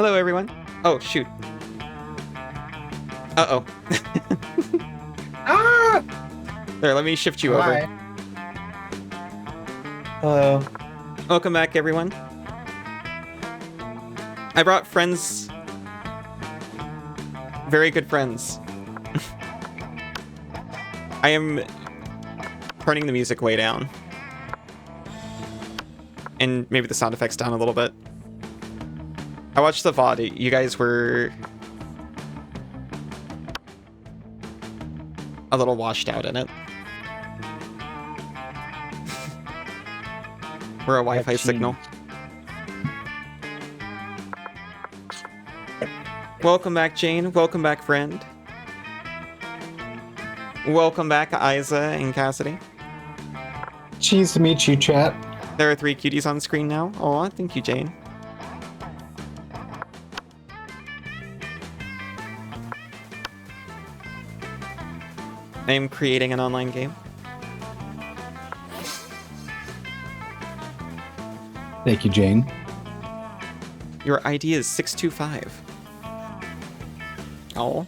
Hello, everyone. Oh, shoot. Uh-oh. Ah! There, let me shift you over. Hello. Welcome back, everyone. I brought friends. Very good friends. I am turning the music way down. And maybe the sound effects down a little bit. I watched the VOD. You guys were a little washed out in it. We're a Wi-Fi signal. Welcome back, Jane. Welcome back, friend. Welcome back, Isa and Cassidy. Cheese to meet you, chat. There are 3 cuties on screen now. Oh, thank you, Jane. I am creating an online game. Thank you, Jane. Your ID is 625. Oh.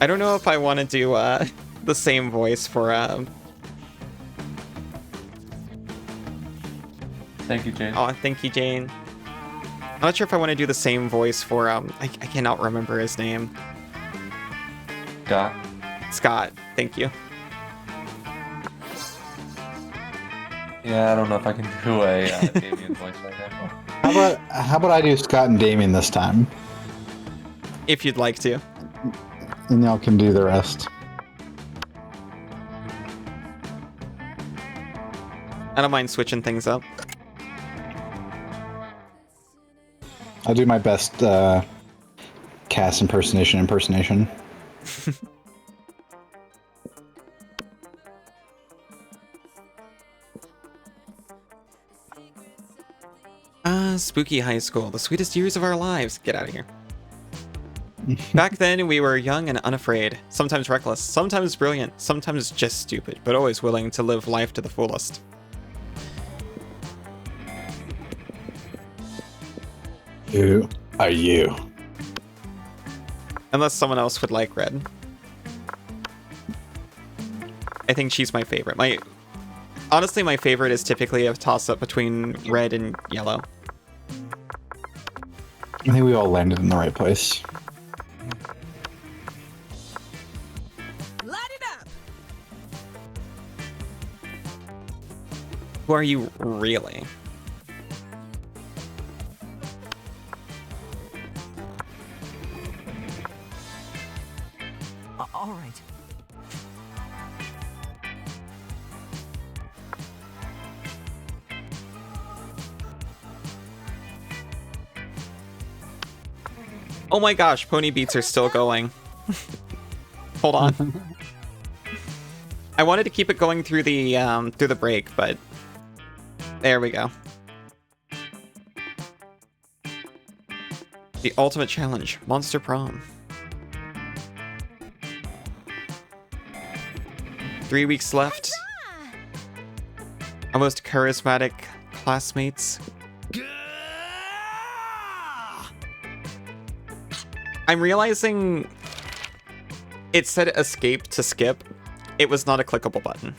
I don't know if I want to do the same voice for Thank you, Jane. Oh, thank you, Jane. I'm not sure if I want to do the same voice for I cannot remember his name. Scott. Scott, thank you. Yeah, I don't know if I can do a Damien voice right now. How about I do Scott and Damien this time? If you'd like to. And y'all can do the rest. I don't mind switching things up. I'll do my best Cass impersonation. Spooky high school, the sweetest years of our lives. Get out of here. Back then, we were young and unafraid, sometimes reckless, sometimes brilliant, sometimes just stupid, but always willing to live life to the fullest. Who are you? Unless someone else would like red. I think she's my favorite. Honestly, my favorite is typically a toss-up between red and yellow. I think we all landed in the right place. Light it up. Who are you really? All right. Oh my gosh, pony beats are still going. Hold on. I wanted to keep it going through the break, but there we go. The ultimate challenge, Monster Prom. 3 weeks left. Our most charismatic classmates. I'm realizing it said escape to skip. It was not a clickable button.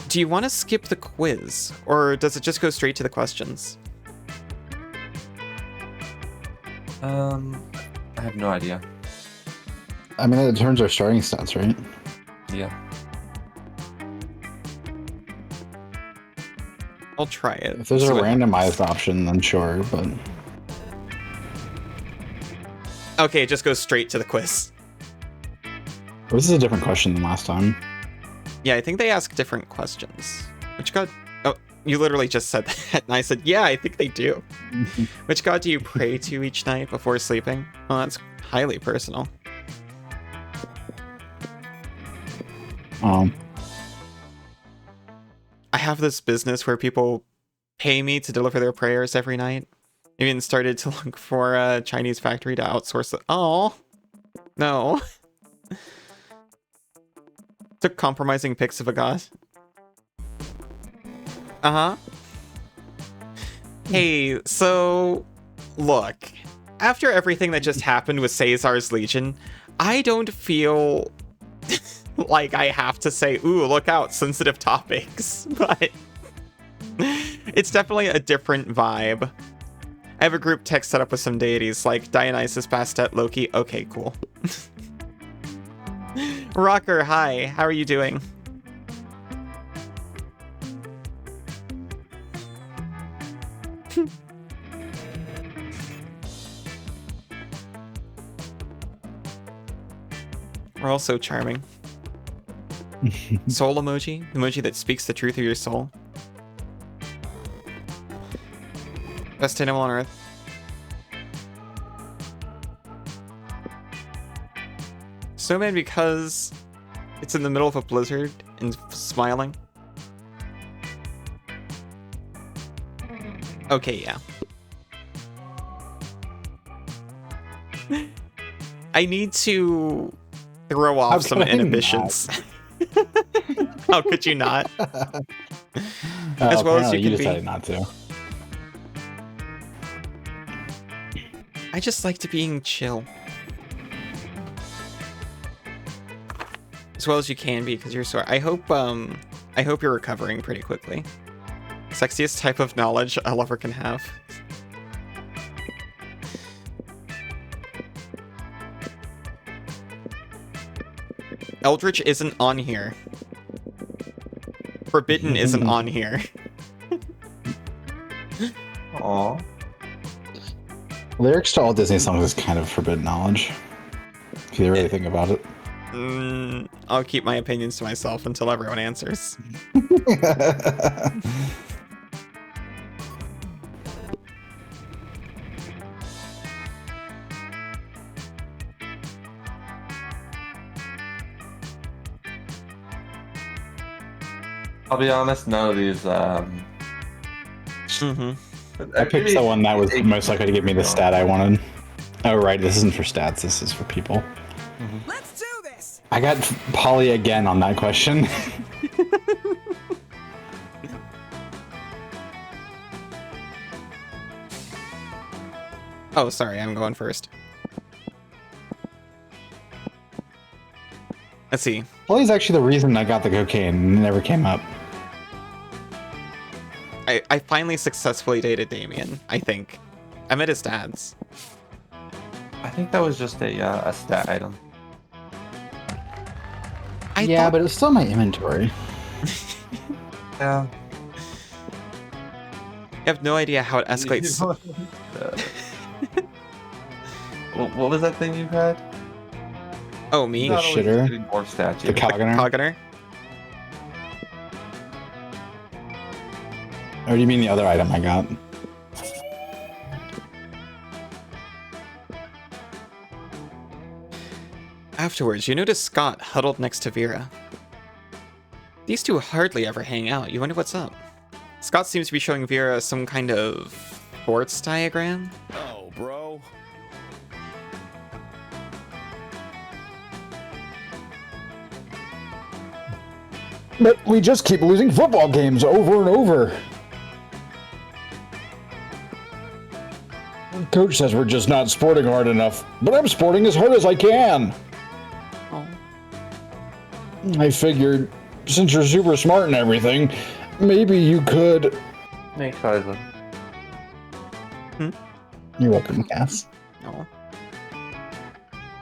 Do you want to skip the quiz, or does it just go straight to the questions? I have no idea. I mean, that turns our starting stats, right? Yeah. I'll try it. If there's a See what- randomized option, then sure, but... Okay, it just goes straight to the quiz. This is a different question than last time. Yeah, I think they ask different questions. Which god... Oh, you literally just said that, and I said, yeah, I think they do. Which god do you pray to each night before sleeping? Well, that's highly personal. I have this business where people pay me to deliver their prayers every night. I even started to look for a Chinese factory to outsource it. Oh, no. Took compromising pics of a god. Uh-huh. Hey, so look, after everything that just happened with Caesar's Legion, I don't feel like I have to say, ooh, look out, sensitive topics, but it's definitely a different vibe. I have a group text set up with some deities like Dionysus, Bastet, Loki. Okay, cool. Rocker, hi, how are you doing? We're all so charming. Soul emoji? Emoji that speaks the truth of your soul. Best animal on earth. Snowman because it's in the middle of a blizzard and smiling. Okay, yeah. I need to throw off some inhibitions. How could you not? As well as you can decided be. not to. I just like to being chill. As well as you can be, because you're sore. I hope you're recovering pretty quickly. Sexiest type of knowledge a lover can have. Eldritch isn't on here. Forbidden isn't on here. Aw. Lyrics to all Disney songs is kind of forbidden knowledge. If you really think about it. I'll keep my opinions to myself until everyone answers. I'll be honest, none of these. I picked the one that was most likely to give me the stat I wanted. Oh, right. This isn't for stats. This is for people. Let's do this. I got Polly again on that question. Oh, sorry, I'm going first. Let's see. Polly's actually the reason I got the cocaine and it never came up. I finally successfully dated Damien, I think. I met his dad's. I think that was just a stat item. Yeah, but it was still my inventory. Yeah. You have no idea how it escalates. What was that thing you had? Oh, me? The shitter. Getting more stats. The Coggener. Coggener? Or do you mean the other item I got? Afterwards, you notice Scott huddled next to Vera. These two hardly ever hang out. You wonder what's up. Scott seems to be showing Vera some kind of sports diagram. Oh, bro. But we just keep losing football games over and over. Coach says we're just not sporting hard enough, but I'm sporting as hard as I can. Oh. I figured, since you're super smart and everything, maybe you could... Thanks, Isaac. You're welcome, Cass. Oh.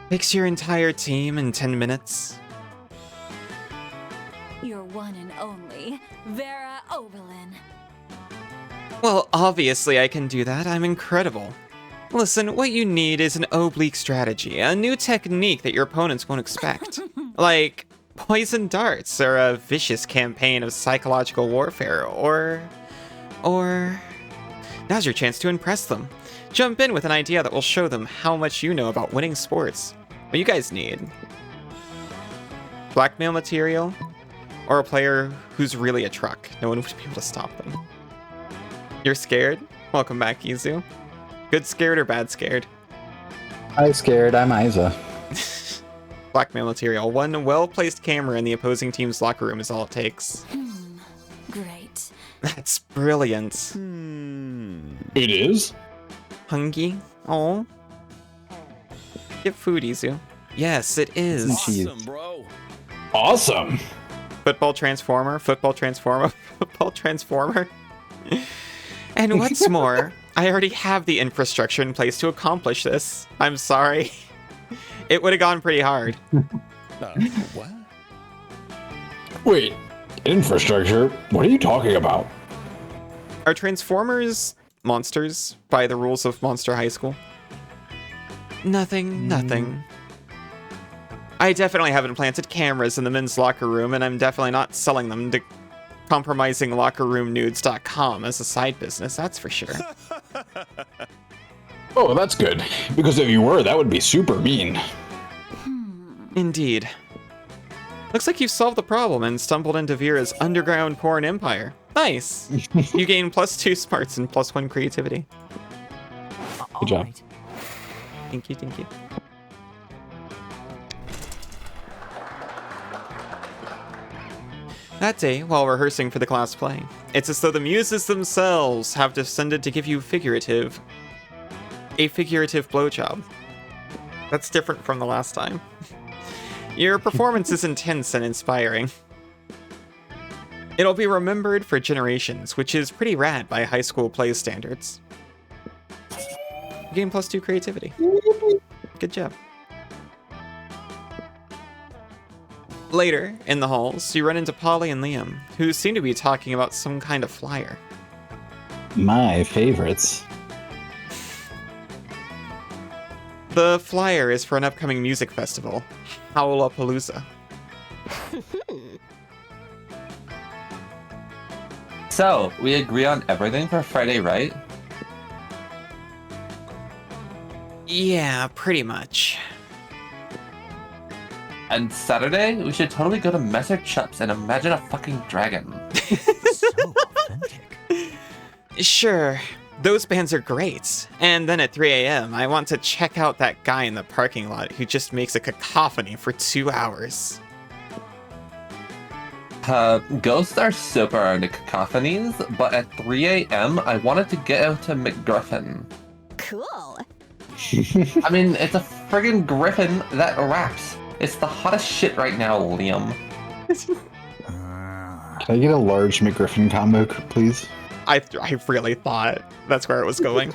Fix your entire team in 10 minutes. Your one and only, Vera Oberlin. Well, obviously I can do that. I'm incredible. Listen, what you need is an oblique strategy, a new technique that your opponents won't expect. Like poison darts, or a vicious campaign of psychological warfare, or... Now's your chance to impress them. Jump in with an idea that will show them how much you know about winning sports. What you guys need? Blackmail material? Or a player who's really a truck. No one would be able to stop them. You're scared? Welcome back, Izu. Good scared or bad scared? I'm scared. I'm Isa. Blackmail material. One well-placed camera in the opposing team's locker room is all it takes. Great. That's brilliant. It is? Hungry? Oh. Get food, Izu. Yes, it is. Awesome, bro. Awesome. Football transformer, football transformer, football transformer. And what's more, I already have the infrastructure in place to accomplish this. I'm sorry. It would have gone pretty hard. What? Wait, infrastructure? What are you talking about? Are Transformers monsters by the rules of Monster High School? Nothing. I definitely have implanted cameras in the men's locker room, and I'm definitely not selling them to compromisinglockerroomnudes.com as a side business, that's for sure. Oh, that's good. Because if you were, that would be super mean. Indeed. Looks like you've solved the problem and stumbled into Vera's underground porn empire. Nice! You gain +2 smarts and +1 creativity. Good job. Alright. Thank you. That day, while rehearsing for the class play, it's as though the muses themselves have descended to give you a figurative blowjob. That's different from the last time. Your performance is intense and inspiring. It'll be remembered for generations, which is pretty rad by high school play standards. Gain +2 creativity. Good job. Later, in the halls, you run into Polly and Liam, who seem to be talking about some kind of flyer. My favorites. The flyer is for an upcoming music festival, Howlapalooza. So, we agree on everything for Friday, right? Yeah, pretty much. And Saturday, we should totally go to Messer Chups and imagine a fucking dragon. So authentic. Sure, those bands are great. And then at 3 a.m., I want to check out that guy in the parking lot who just makes a cacophony for 2 hours. Ghosts are super into cacophonies, but at 3 a.m., I wanted to get out to McGriffin. Cool. I mean, it's a friggin' griffin that raps. It's the hottest shit right now, Liam. Can I get a large McGriffin comic, please? I really thought that's where it was going.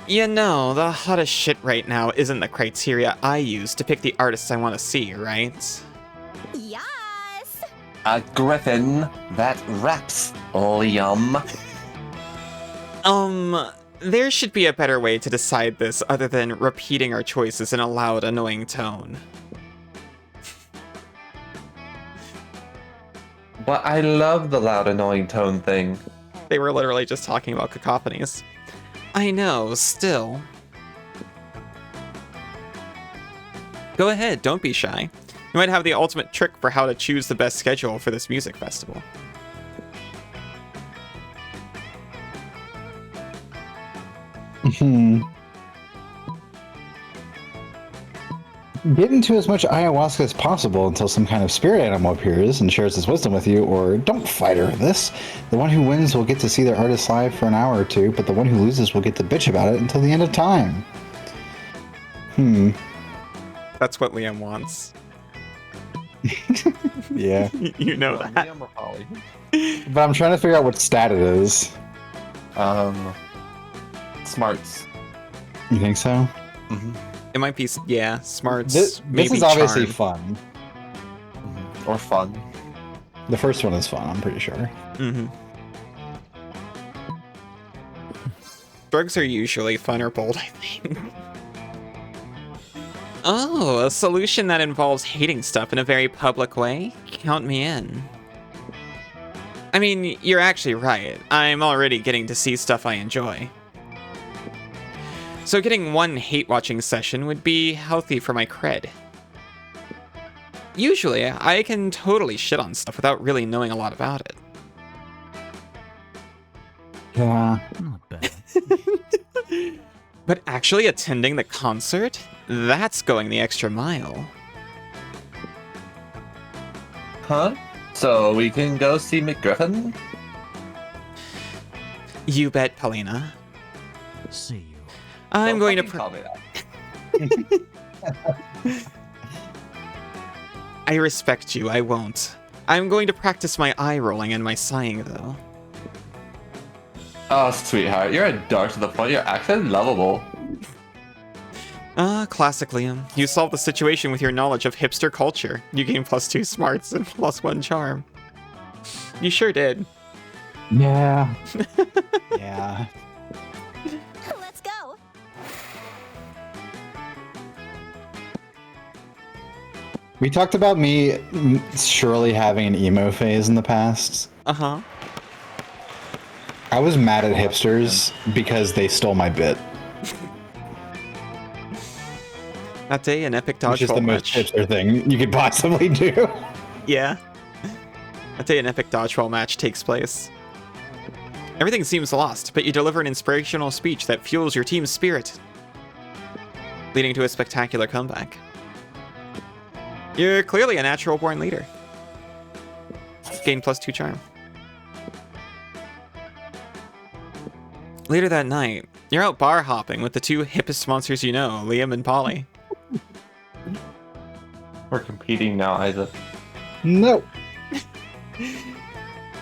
You know, the hottest shit right now isn't the criteria I use to pick the artists I want to see, right? Yes. A griffin that raps, Liam. There should be a better way to decide this other than repeating our choices in a loud, annoying tone. But I love the loud, annoying tone thing. They were literally just talking about cacophonies. I know, still. Go ahead, don't be shy. You might have the ultimate trick for how to choose the best schedule for this music festival. Get into as much ayahuasca as possible until some kind of spirit animal appears and shares its wisdom with you, or don't fight over this. The one who wins will get to see their artist live for an hour or two, but the one who loses will get to bitch about it until the end of time. That's what Liam wants. Yeah. You know that. Liam or Polly? But I'm trying to figure out what stat it is. Smarts. You think so? It might be, yeah, smarts. This maybe is obviously charm. fun. Or fun. The first one is fun, I'm pretty sure. Drugs are usually fun or bold, I think. Oh, a solution that involves hating stuff in a very public way? Count me in. I mean, you're actually right. I'm already getting to see stuff I enjoy. So getting one hate-watching session would be healthy for my cred. Usually, I can totally shit on stuff without really knowing a lot about it. Yeah. Not bad. But actually attending the concert? That's going the extra mile. Huh? So we can go see McGriffin? You bet, Paulina. See you. I'm going to... Don't fucking tell me that. I respect you, I won't. I'm going to practice my eye rolling and my sighing, though. Oh, sweetheart, you're a dark to the point. You're actually lovable. Classic Liam. You solved the situation with your knowledge of hipster culture. You gain +2 smarts and +1 charm. You sure did. Yeah. Yeah. Let's go. We talked about me surely having an emo phase in the past. Uh-huh. I was mad at hipsters because they stole my bit. That day, an epic Which is the dodgeball most match. hipster thing you could possibly do. Yeah. That day, an epic dodgeball match takes place. Everything seems lost, but you deliver an inspirational speech that fuels your team's spirit, leading to a spectacular comeback. You're clearly a natural-born leader. Gain +2 charm. Later that night, you're out bar hopping with the two hippest monsters you know, Liam and Polly. We're competing now, Isaac. No.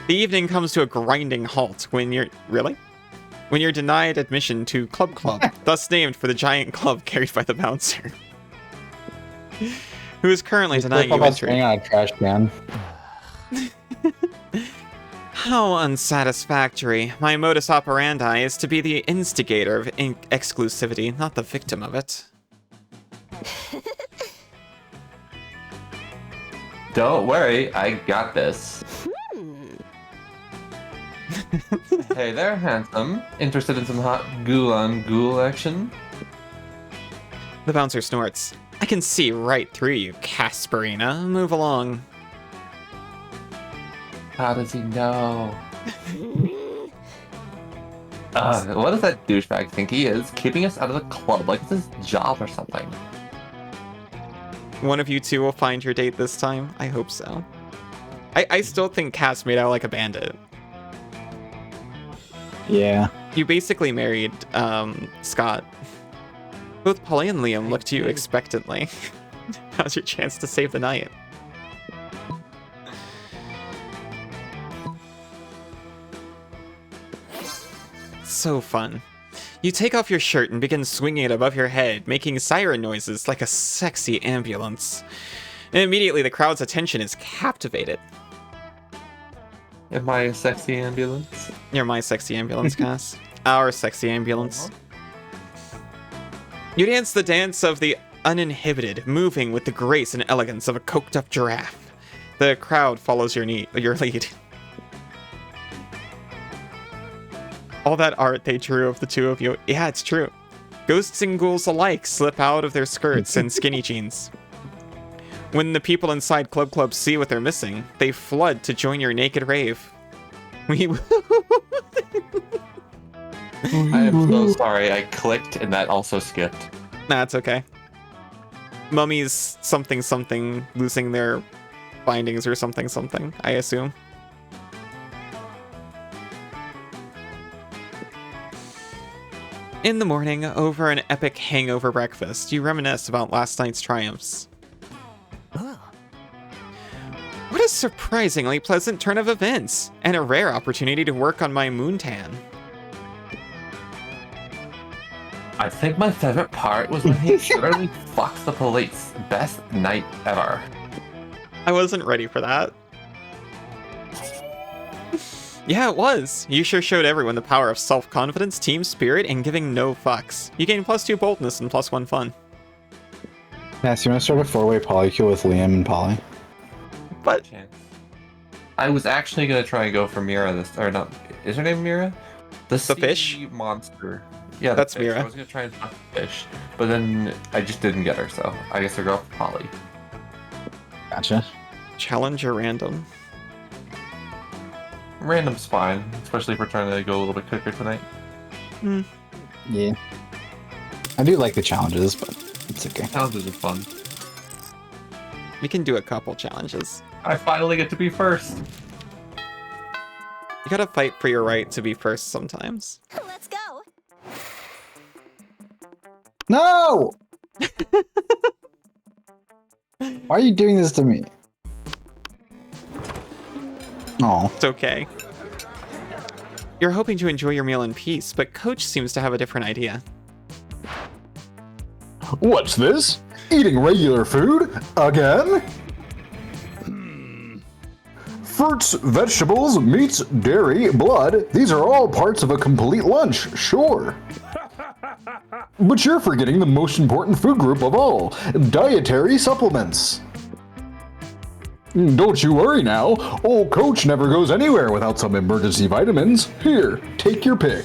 The evening comes to a grinding halt when you're... Really? When you're denied admission to Club Club, thus named for the giant club carried by the bouncer. Who is currently denying you entry. Hang on a trash can. How unsatisfactory. My modus operandi is to be the instigator of exclusivity, not the victim of it. Don't worry, I got this. Hey there, handsome. Interested in some hot ghoul-on-ghoul action? The bouncer snorts. I can see right through you, Casperina. Move along. How does he know? What does that douchebag think he is? Keeping us out of the club like it's his job or something. One of you two will find your date this time. I hope so. I still think Cass made out like a bandit. Yeah. You basically married Scott. Both Polly and Liam look to you expectantly. Now's your chance to save the night. So fun. You take off your shirt and begin swinging it above your head, making siren noises like a sexy ambulance. And immediately the crowd's attention is captivated. Am I a sexy ambulance? You're my sexy ambulance, Cass. Our sexy ambulance. You dance the dance of the uninhibited, moving with the grace and elegance of a coked-up giraffe. The crowd follows your lead. All that art they drew of the two of you, yeah, it's true. Ghosts and ghouls alike slip out of their skirts and skinny jeans. When the people inside Club see what they're missing, they flood to join your naked rave. I am so sorry, I clicked and that also skipped. Nah, it's okay. Mummies something losing their bindings or something, I assume. In the morning, over an epic hangover breakfast, you reminisce about last night's triumphs. What a surprisingly pleasant turn of events, and a rare opportunity to work on my moontan. I think my favorite part was when he literally fucks the police. Best night ever. I wasn't ready for that. Yeah, it was. You sure showed everyone the power of self-confidence, team spirit, and giving no fucks. You gain +2 boldness and +1 fun. Yeah, so you want to start a 4-way polycule with Liam and Polly? But I was actually gonna try and go for Mira this, or not? Is her name Mira? The sea fish? monster. Yeah, the That's fish. Mira. I was gonna try and fuck the fish, but then I just didn't get her, so I guess I'll go for Polly. Gotcha. challenge or random? Random's fine, especially if we're trying to go a little bit quicker tonight. Yeah. I do like the challenges, but it's okay. Challenges are fun. We can do a couple challenges. I finally get to be first. You gotta fight for your right to be first sometimes. Let's go. No! Why are you doing this to me? Oh. It's okay. You're hoping to enjoy your meal in peace, but Coach seems to have a different idea. What's this? Eating regular food? Again? Fruits, vegetables, meats, dairy, blood, these are all parts of a complete lunch, sure. But you're forgetting the most important food group of all, dietary supplements. Don't you worry now, old Coach never goes anywhere without some emergency vitamins. Here, take your pick.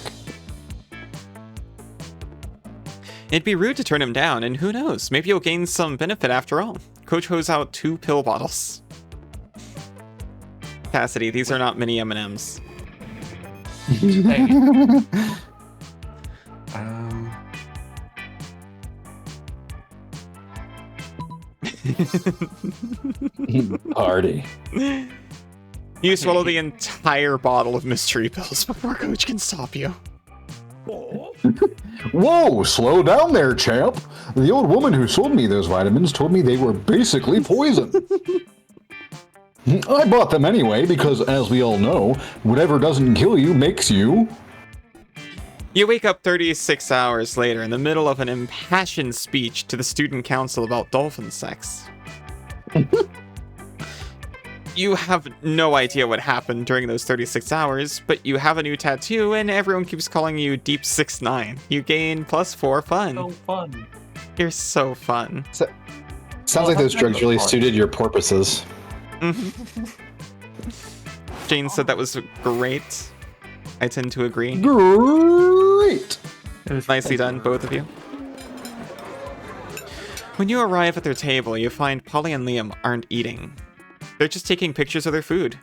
It'd be rude to turn him down, and who knows, maybe you'll gain some benefit after all. Coach holds out 2 pill bottles. Cassidy, these are not mini M&Ms. Hey. Party. You swallow the entire bottle of mystery pills before Coach can stop you. Whoa, slow down there, champ. The old woman who sold me those vitamins told me they were basically poison. I bought them anyway because, as we all know, whatever doesn't kill you makes you... You wake up 36 hours later in the middle of an impassioned speech to the student council about dolphin sex. You have no idea what happened during those 36 hours, but you have a new tattoo and everyone keeps calling you Deep 6'9". You gain +4 fun. So fun. You're so fun. Sounds like those drugs really suited your porpoises. Jane said that was great. I tend to agree. Great! It was nicely done, both of you. When you arrive at their table, you find Polly and Liam aren't eating. They're just taking pictures of their food.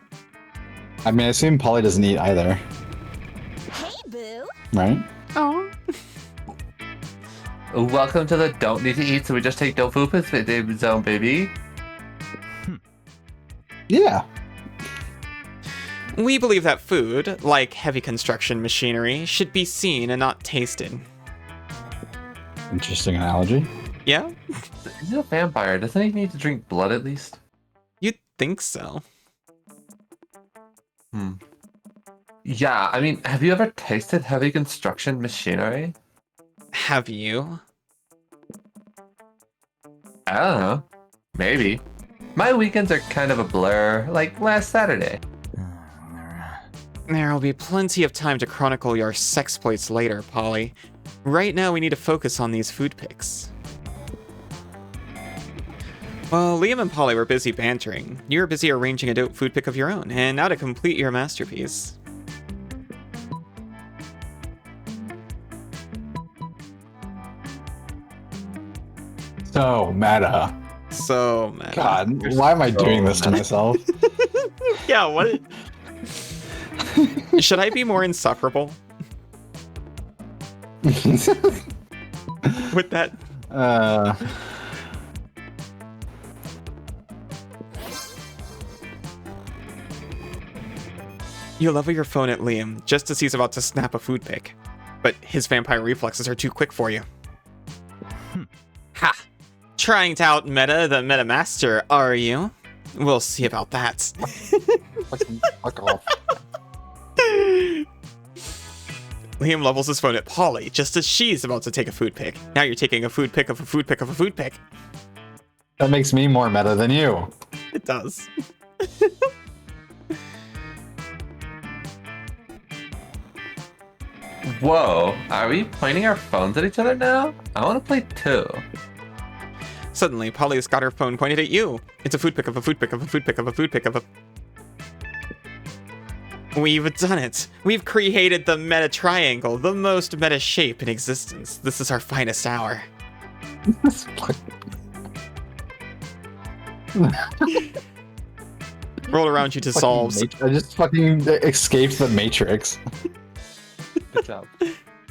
I mean, I assume Polly doesn't eat either, Hey, boo. right? Oh. Welcome to the don't need to eat, so we just take tofu zone, baby. Yeah. We believe that food, like heavy construction machinery, should be seen and not tasted. Interesting analogy. Yeah? He's a vampire. Doesn't he need to drink blood at least? You'd think so. Yeah, I mean, have you ever tasted heavy construction machinery? Have you? I don't know. Maybe. My weekends are kind of a blur, like last Saturday. There'll be plenty of time to chronicle your sexploits later, Polly. Right now, we need to focus on these food pics. While Liam and Polly were busy bantering, you were busy arranging a dope food pic of your own, and now to complete your masterpiece. So meta. So, man. God, why am I doing this to myself? Yeah, what? Should I be more insufferable? With that? You level your phone at Liam just as he's about to snap a food pic, but his vampire reflexes are too quick for you. Ha! Trying to out-meta the meta master, are you? We'll see about that. Fuck off. Liam levels his phone at Polly just as she's about to take a food pic. Now you're taking a food pic of a food pic of a food pic. That makes me more meta than you. It does. Whoa, are we pointing our phones at each other now? I want to play too. Suddenly, Polly's got her phone pointed at you. It's a food pic of a food pic of a food pic of a food pic of a... We've done it. We've created the meta triangle, the most meta shape in existence. This is our finest hour. Roll around you dissolves. I just fucking escaped the Matrix. Good job.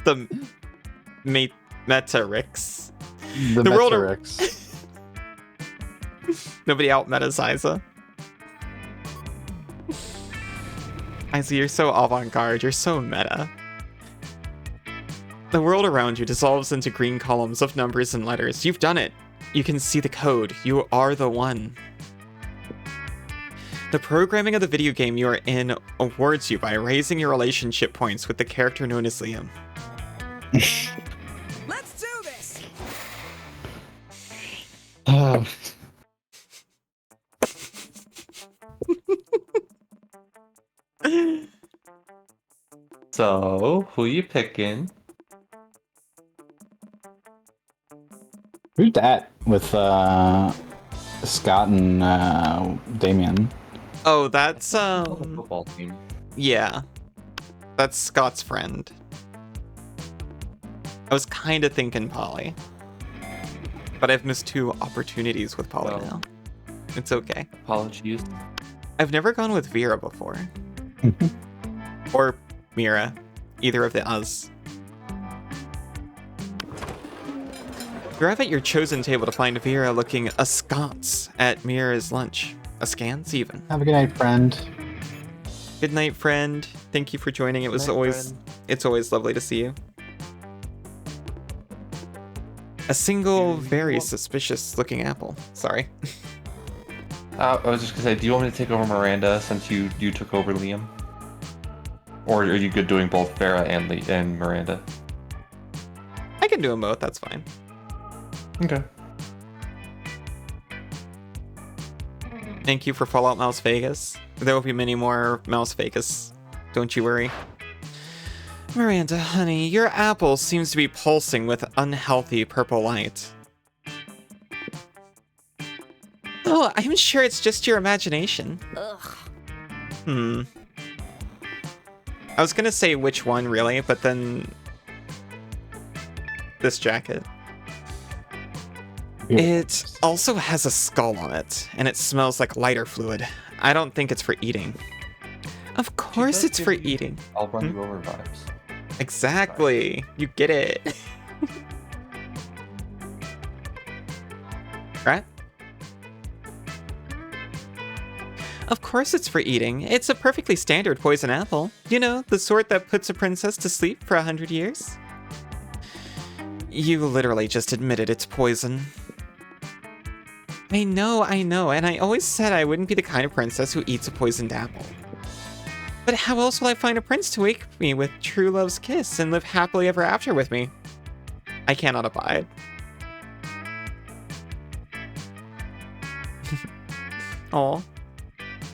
The Metarix. The world Matrix. Nobody out metas Isa. I see you're so avant-garde, you're so meta. The world around you dissolves into green columns of numbers and letters. You've done it. You can see the code. You are the one. The programming of the video game you are in awards you by raising your relationship points with the character known as Liam. Let's do this. So, who you picking? Who's that with Scott and Damien? Oh, that's Football team. yeah. That's Scott's friend. I was kind of thinking Polly. But I've missed 2 opportunities with Polly now. It's okay. Apologies. I've never gone with Vera before. Or Mira. Either of the us. Grab at your chosen table to find Vera looking askance at Mira's lunch. Askance even. Have a good night, friend. Good night, friend. Thank you for joining. It was Good night, always friend. it's always lovely to see you. A single very suspicious looking apple. Sorry. I was just gonna say, do you want me to take over Miranda since you took over Liam? Or are you good doing both Vera and Miranda? I can do them both, that's fine. Okay. Thank you for Fallout Mouse Vegas. There will be many more Mouse Vegas. Don't you worry. Miranda, honey, your apple seems to be pulsing with unhealthy purple light. Oh, I'm sure it's just your imagination. Ugh. I was gonna say which one, really, but then... This jacket. It also has a skull on it, and it smells like lighter fluid. I don't think it's for eating. Of course it's for eating. I'll run you over vibes. Exactly. You get it. Right? Of course it's for eating. It's a perfectly standard poison apple. You know, the sort that puts a princess to sleep for 100 years. You literally just admitted it's poison. I know, and I always said I wouldn't be the kind of princess who eats a poisoned apple. But how else will I find a prince to wake me with true love's kiss and live happily ever after with me? I cannot abide. Aw.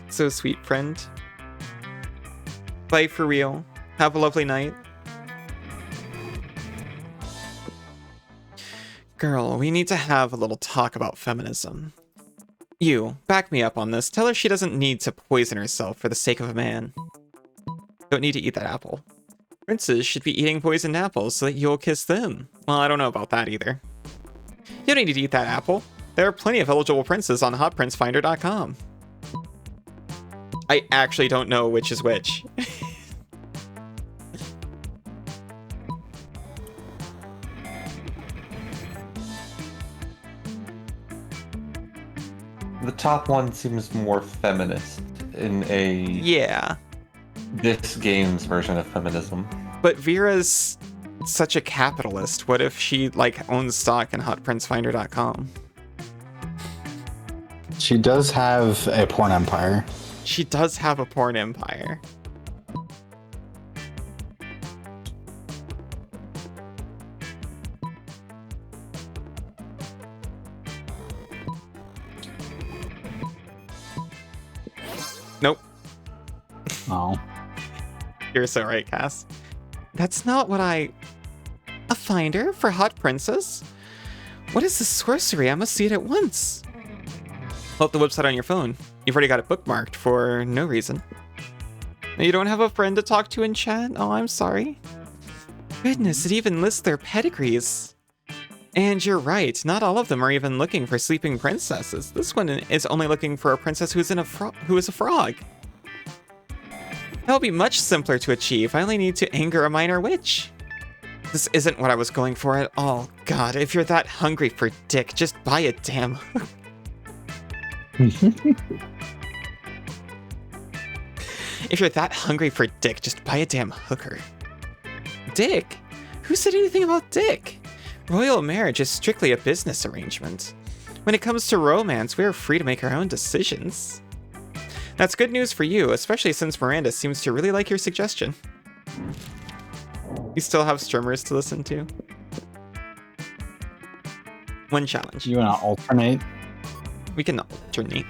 So sweet, friend. Bye for real. Have a lovely night. Girl, we need to have a little talk about feminism. You, back me up on this. Tell her she doesn't need to poison herself for the sake of a man. Don't need to eat that apple. Princes should be eating poisoned apples so that you'll kiss them. Well, I don't know about that either. You don't need to eat that apple. There are plenty of eligible princes on hotprincefinder.com. I actually don't know which is which. The top one seems more feminist in a Yeah. this game's version of feminism. But Vera's such a capitalist. What if she, like, owns stock in hotprincefinder.com? She does have a porn empire. She does have a porn empire. Nope. Oh. You're so right, Cass. That's not what I... A finder for Hot Princess? What is this sorcery? I must see it at once. Pull up the website on your phone. You've already got it bookmarked for no reason. You don't have a friend to talk to in chat? Oh, I'm sorry. Goodness, it even lists their pedigrees. And you're right, not all of them are even looking for sleeping princesses. This one is only looking for a princess who is a frog. That would be much simpler to achieve. I only need to anger a minor witch. This isn't what I was going for at all. God, if you're that hungry for dick, just buy a damn hook. If you're that hungry for dick, just buy a damn hooker. Dick? Who said anything about dick? Royal marriage is strictly a business arrangement. When it comes to romance, we are free to make our own decisions. That's good news for you, especially since Miranda seems to really like your suggestion. You still have streamers to listen to? One challenge. You want to alternate? We can alternate.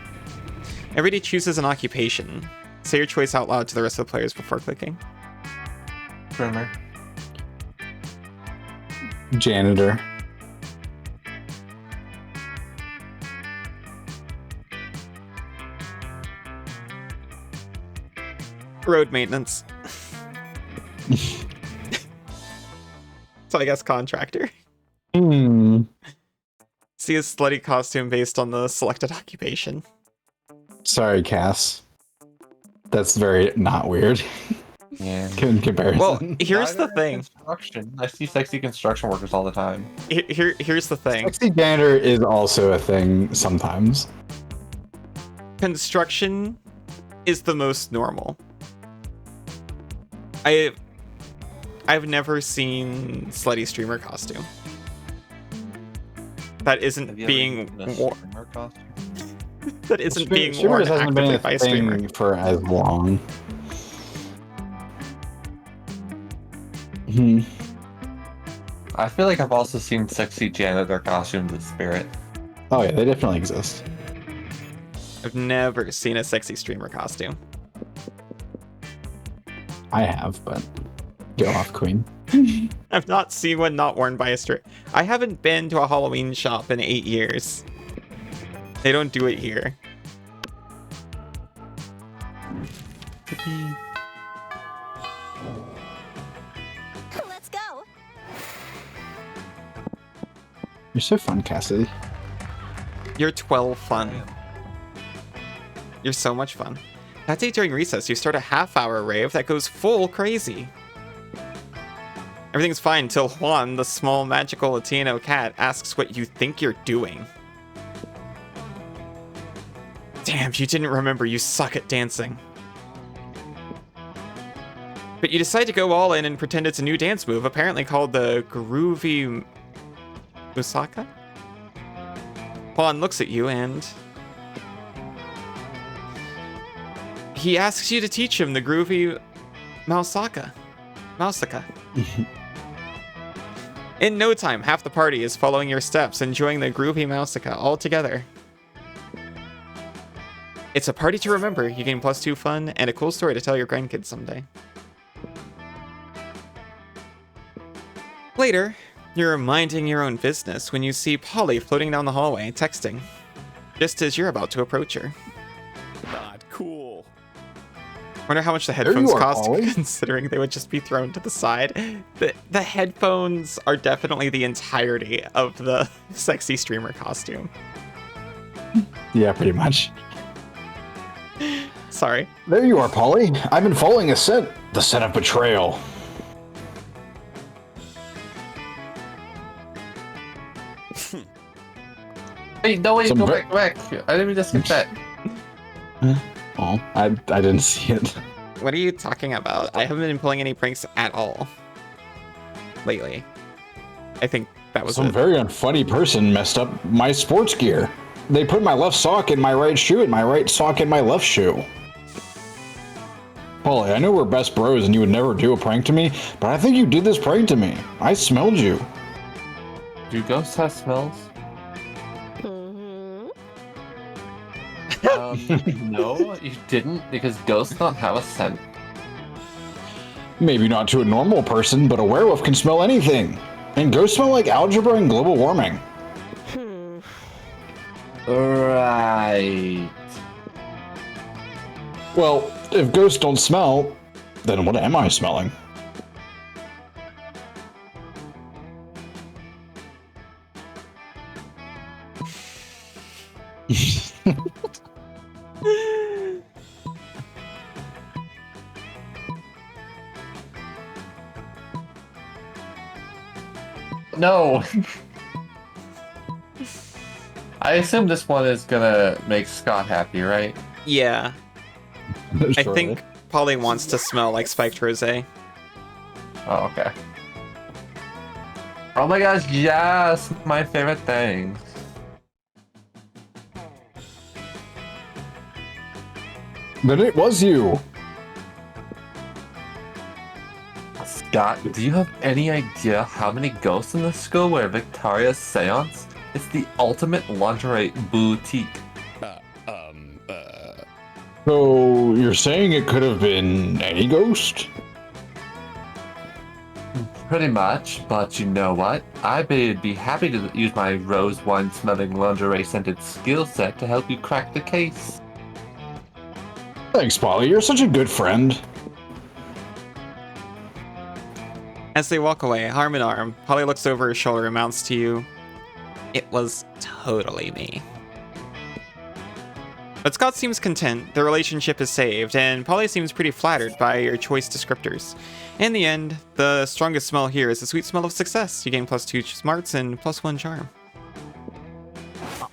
Everybody chooses an occupation. Say your choice out loud to the rest of the players before clicking. Trimmer. Janitor. Road maintenance. So I guess contractor. See a slutty costume based on the selected occupation. Sorry, Cass. That's very not weird. Yeah. In comparison. Well, here's the Neither thing. Construction. I see sexy construction workers all the time. Here's the thing. Sexy janitor is also a thing sometimes. Construction is the most normal. I've never seen slutty streamer costume. That isn't being worn. That isn't being worn Streamers hasn't been actively a by a streamer. thing for as long. I feel like I've also seen sexy janitor costumes in Spirit. Oh yeah, they definitely exist. I've never seen a sexy streamer costume. I have, but go off, Queen. I've not seen one not worn by a streamer. I haven't been to a Halloween shop in 8 years. They don't do it here. Let's go. You're so fun, Cassidy. You're 12 fun. You're so much fun. That day during recess, you start a half-hour rave that goes full crazy. Everything's fine till Juan, the small magical Latino cat, asks what you think you're doing. Damn, you didn't remember you suck at dancing. But you decide to go all in and pretend it's a new dance move, apparently called the Groovy Musaka? Juan looks at you and he asks you to teach him the Groovy Mausaka. In no time, half the party is following your steps, enjoying the Groovy Mausaka all together. It's a party to remember. You gain +2 fun and a cool story to tell your grandkids someday. Later, you're minding your own business when you see Polly floating down the hallway, texting, just as you're about to approach her. Not cool. Wonder how much the There headphones you are, cost, Polly. considering they would just be thrown to the side. The headphones are definitely the entirety of the sexy streamer costume. Yeah, pretty much. Sorry. There you are, Polly. I've been following a scent. The scent of betrayal. Hey, no way, Some go brick- back. I didn't mean to skip that. Oh, I didn't see it. What are you talking about? I haven't been pulling any pranks at all lately. I think that was Some it. very unfunny person messed up my sports gear. They put my left sock in my right shoe and my right sock in my left shoe. Polly, I know we're best bros and you would never do a prank to me, but I think you did this prank to me. I smelled you. Do ghosts have smells? No, you didn't, because ghosts don't have a scent. Maybe not to a normal person, but a werewolf can smell anything. And ghosts smell like algebra and global warming. Right. Well, if ghosts don't smell, then what am I smelling? No. I assume this one is gonna make Scott happy, right? Yeah. I Surely. think Polly wants to smell like spiked rosé. Oh, okay. Oh my gosh, yes! My favorite thing. But it was you. Scott, do you have any idea how many ghosts in the school wear Victoria's seance? It's the ultimate lingerie boutique. So you're saying it could have been any ghost? Pretty much, but you know what? I'd be happy to use my rose wine smelling lingerie scented skill set to help you crack the case. Thanks, Polly. You're such a good friend. As they walk away, arm in arm, Polly looks over her shoulder and mounts to you. It was totally me. But Scott seems content, the relationship is saved, and Polly seems pretty flattered by your choice descriptors. In the end, the strongest smell here is the sweet smell of success. You gain +2 smarts and +1 charm.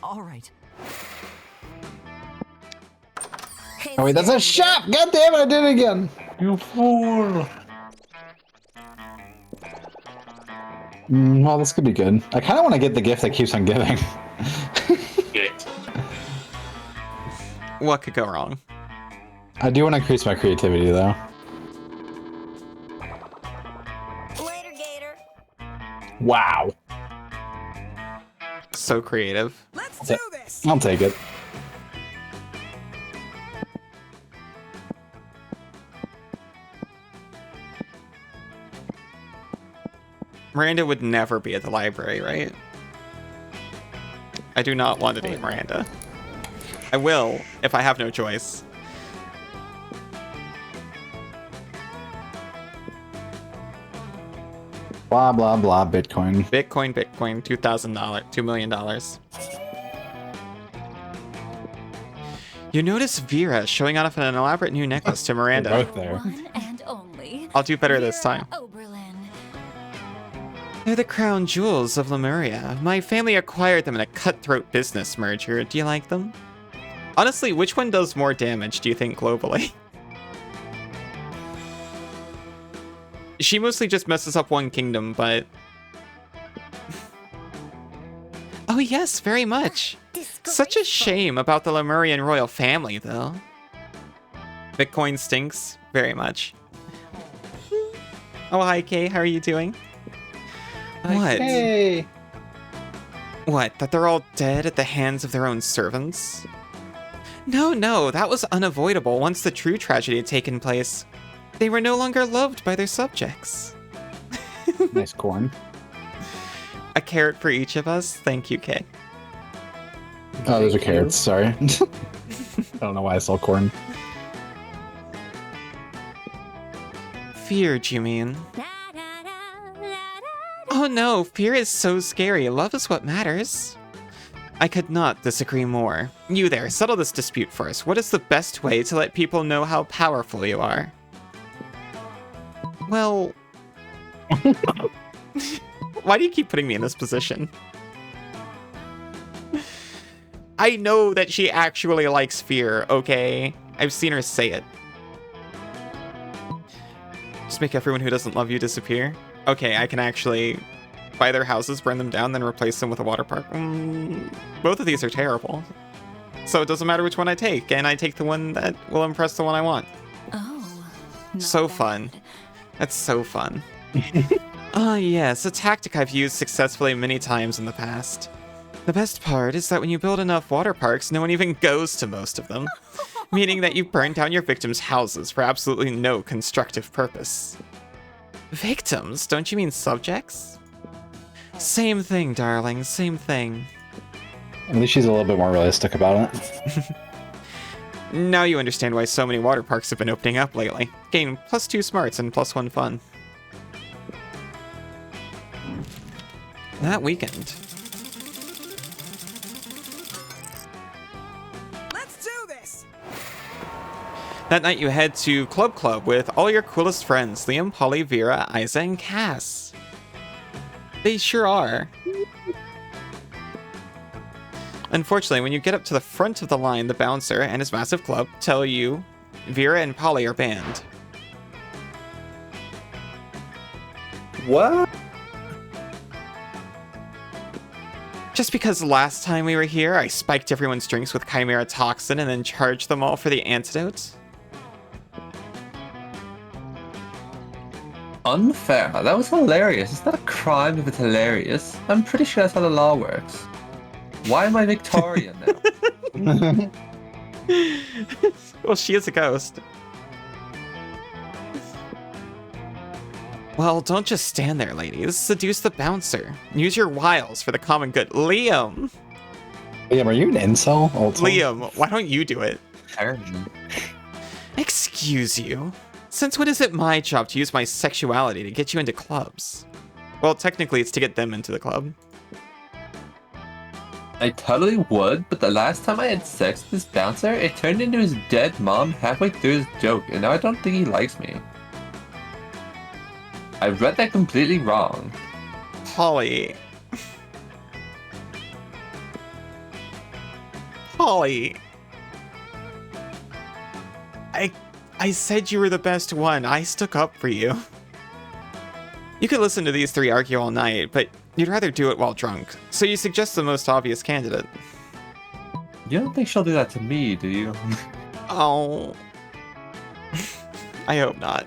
All right. Oh wait, that's a shot! God damn it, I did it again! You fool! Well, this could be good. I kind of want to get the gift that keeps on giving. What could go wrong? I do want to increase my creativity, though. Later, Gator. Wow. So creative. Let's do this. I'll take it. Miranda would never be at the library, right? I do not want to date Miranda. I will, if I have no choice. Blah, blah, blah, Bitcoin. Bitcoin, $2 million. You notice Vera showing off an elaborate new necklace to Miranda. Both there. One and only. I'll do better this Vera time. Oberlin. They're the crown jewels of Lemuria. My family acquired them in a cutthroat business merger. Do you like them? Honestly, which one does more damage, do you think, globally? She mostly just messes up one kingdom, but... Oh yes, very much. Such a shame about the Lemurian royal family, though. Bitcoin stinks very much. Oh, hi, Kay. How are you doing? What? Hey! What, that they're all dead at the hands of their own servants? No, that was unavoidable once the true tragedy had taken place. They were no longer loved by their subjects. Nice corn. A carrot for each of us? Thank you, Kay. Oh, those are carrots, sorry. I don't know why I saw corn. Feared, you mean? Oh no, fear is so scary. Love is what matters. I could not disagree more. You there, settle this dispute for us. What is the best way to let people know how powerful you are? Well... Why do you keep putting me in this position? I know that she actually likes fear, okay? I've seen her say it. Just make everyone who doesn't love you disappear? Okay, I can actually buy their houses, burn them down, then replace them with a water park. Both of these are terrible. So it doesn't matter which one I take, and I take the one that will impress the one I want. Oh. So fun. That's so fun. Ah, yes, a tactic I've used successfully many times in the past. The best part is that when you build enough water parks, no one even goes to most of them. Meaning that you burn down your victims' houses for absolutely no constructive purpose. Victims? Don't you mean subjects? Same thing, darling, same thing. At least she's a little bit more realistic about it. Now you understand why so many water parks have been opening up lately. Gain +2 smarts and +1 fun. That weekend. Let's do this. That night you head to Club with all your coolest friends, Liam, Polly, Vera, Isa, and Cass. They sure are. Unfortunately, when you get up to the front of the line, the bouncer and his massive club tell you Vera and Polly are banned. What? Just because last time we were here, I spiked everyone's drinks with Chimera Toxin and then charged them all for the antidote? Unfair. That was hilarious. It's not a crime if it's hilarious. I'm pretty sure that's how the law works. Why am I Victorian now? Well, she is a ghost. Well, don't just stand there, ladies. Seduce the bouncer. Use your wiles for the common good. Liam! Liam, are you an incel? Also? Liam, why don't you do it? Apparently. Excuse you? Since when is it my job to use my sexuality to get you into clubs? Well, technically it's to get them into the club. I totally would, but the last time I had sex with this bouncer, it turned into his dead mom halfway through his joke, and now I don't think he likes me. I read that completely wrong. Polly. Polly. I said you were the best one. I stuck up for you. You could listen to these three argue all night, but you'd rather do it while drunk. So you suggest the most obvious candidate. You don't think she'll do that to me, do you? Oh. I hope not.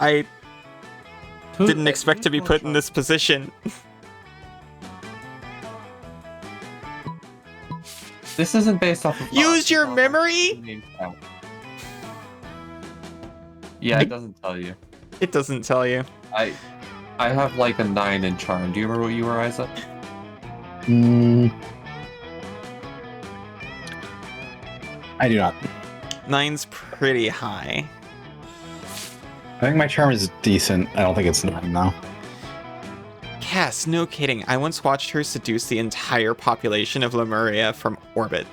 I didn't expect to be put in this position. This isn't based off of... Use your memory? Yeah, it doesn't tell you. It doesn't tell you. I have like a 9 in charm. Do you remember what you were, Isaac? I do not. 9's pretty high. I think my charm is decent. I don't think it's 9 though. Cass, no kidding. I once watched her seduce the entire population of Lemuria from orbit.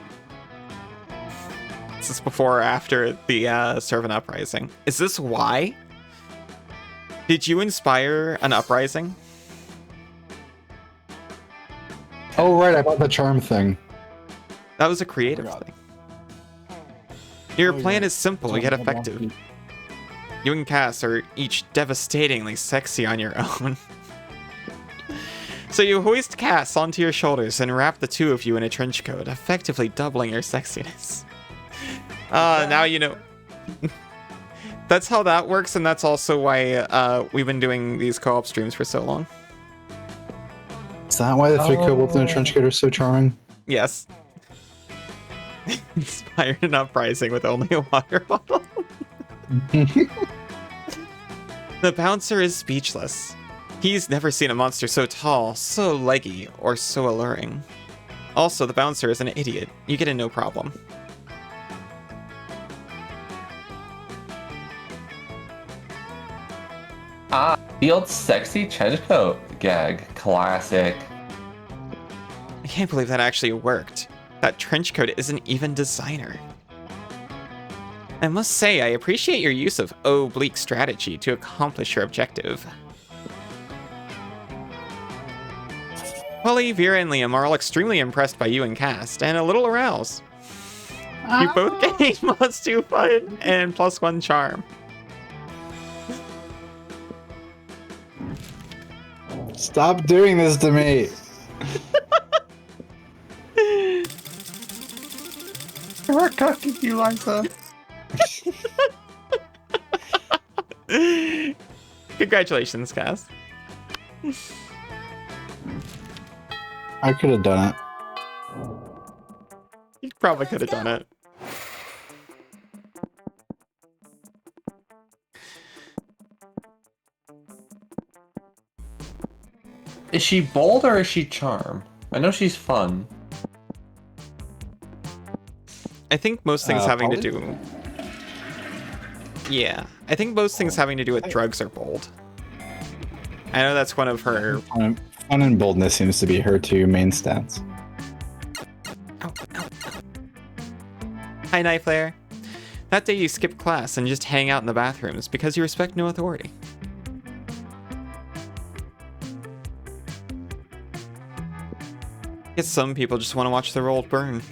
This is before or after the Servant Uprising. Is this why? Did you inspire an uprising? Oh right, I bought the charm thing. That was a creative thing. Your plan is simple yet effective. You and Cass are each devastatingly sexy on your own. So you hoist Cass onto your shoulders and wrap the two of you in a trench coat, effectively doubling your sexiness. Now you know. That's how that works, and that's also why we've been doing these co-op streams for so long. Is that why the three kobolds in a trench coat are so charming? Yes. Inspired an uprising with only a water bottle. The bouncer is speechless. He's never seen a monster so tall, so leggy, or so alluring. Also, the bouncer is an idiot. You get in no problem. Ah, the old sexy trench coat gag. Classic. I can't believe that actually worked. That trench coat isn't even designer. I must say, I appreciate your use of oblique strategy to accomplish your objective. Polly, Vera, and Liam are all extremely impressed by you and Cast, and a little aroused. You both gain +2 fun and +1 charm. Stop doing this to me. We're cooking you, Liza. Congratulations, Cass. I could have done it. You probably could have done it. Is she bold or is she charm? I know she's fun. I think most things having to Polly? do... Yeah, I think most things having to do with drugs are bold. I know that's one of her... Fun and boldness seems to be her two main stats. Ow, ow, ow. Hi, Knife Lair. That day you skip class and just hang out in the bathrooms because you respect no authority. Guess some people just want to watch the world burn.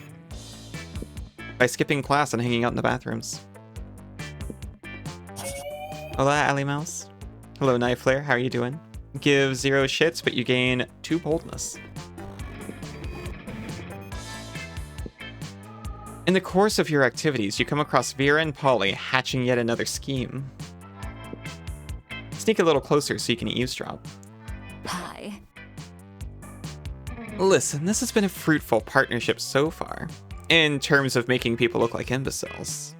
by skipping class and hanging out in the bathrooms. Hola, Ali Mouse. Hello, Knife Flare. How are you doing? Give 0 shits, but you gain 2 boldness. In the course of your activities, you come across Vera and Polly hatching yet another scheme. Sneak a little closer so you can eavesdrop. Hi. Listen, this has been a fruitful partnership so far, in terms of making people look like imbeciles.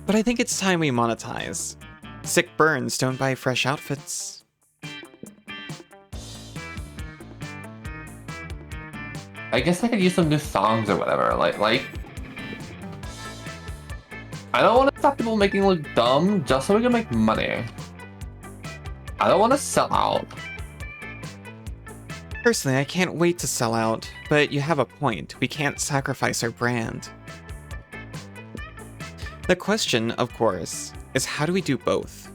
But I think it's time we monetize. Sick burns don't buy fresh outfits. I guess I could use some new songs or whatever. Like, I don't want to stop people making look dumb just so we can make money. I don't want to sell out. Personally, I can't wait to sell out, but you have a point. We can't sacrifice our brand. The question, of course, is how do we do both?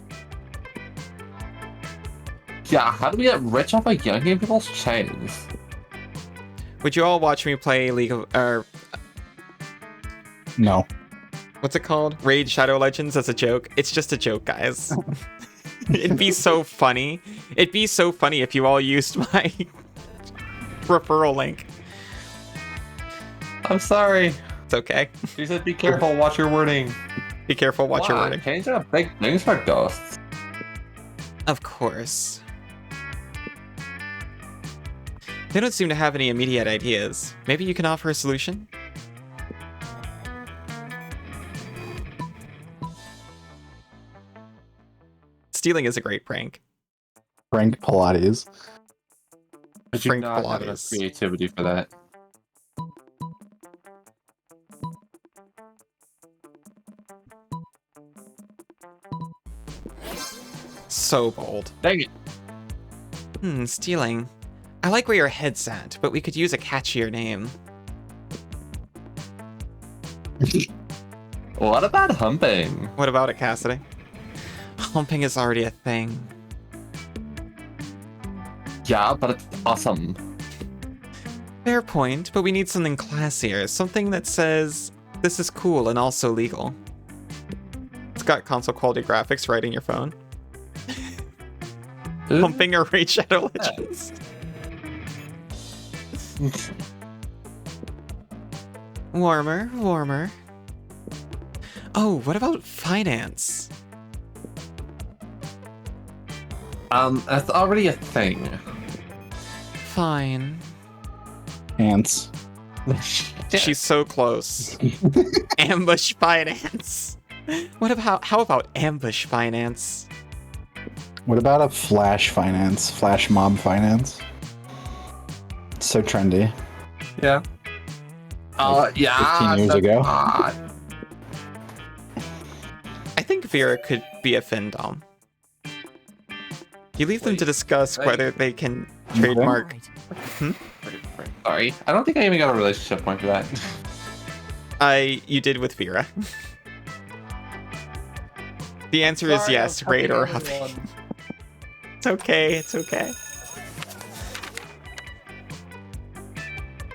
Yeah, how do we get rich off of yanking people's chains? Would you all watch me play League of... No. what's it called? Raid Shadow Legends as a joke? It's just a joke, guys. It'd be so funny. It'd be so funny if you all used my referral link. I'm sorry. It's okay. You said be careful, watch your wording. Be careful, watch your wording. Change are big things for ghosts. Of course. They don't seem to have any immediate ideas. Maybe you can offer a solution? Stealing is a great prank. Frank Pilates. But you Frank not have enough Pilates. creativity for that. So bold. Dang it. Stealing. I like where your head's at, but we could use a catchier name. What about humping? What about it, Cassidy? Humping is already a thing. Yeah, but it's awesome. Fair point, but we need something classier. Something that says, this is cool and also legal. It's got console quality graphics right in your phone. Humping or Raid Shadow Legends. Warmer, warmer. Oh, what about finance? That's already a thing. Fine. Ants. She's so close. Ambush finance. How about ambush finance? What about a flash finance? Flash mob finance? It's so trendy. Yeah. Yeah. 15 years ago. I think Vera could be a Findom. You leave them to discuss wait. whether they can trademark. Sorry. I don't think I even got a relationship point for that. You did with Vera. The answer is yes, Raid or Huffy. It's okay, it's okay.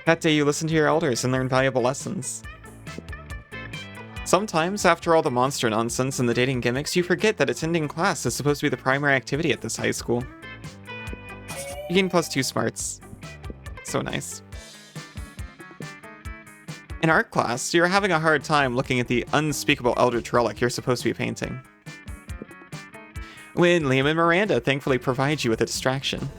That day you listened to your elders and learned valuable lessons. Sometimes, after all the monster nonsense and the dating gimmicks, you forget that attending class is supposed to be the primary activity at this high school. You gain +2 smarts. So nice. In art class, you're having a hard time looking at the unspeakable eldritch relic you're supposed to be painting, when Liam and Miranda thankfully provide you with a distraction.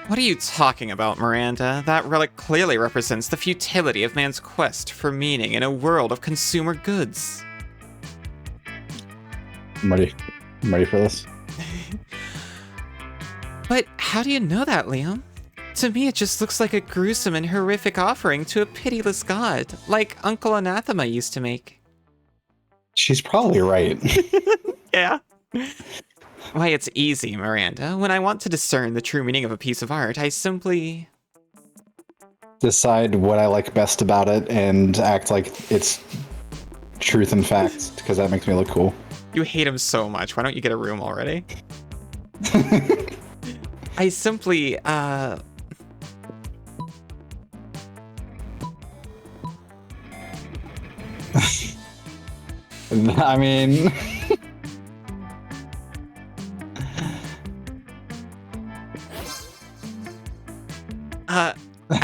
What are you talking about, Miranda? That relic clearly represents the futility of man's quest for meaning in a world of consumer goods. I'm ready. I'm ready for this. But how do you know that, Liam? To me, it just looks like a gruesome and horrific offering to a pitiless god, like Uncle Anathema used to make. She's probably right. Yeah. Why, it's easy, Miranda. When I want to discern the true meaning of a piece of art, I simply... decide what I like best about it and act like it's truth and facts, because that makes me look cool. You hate him so much. Why don't you get a room already? I simply, I mean, I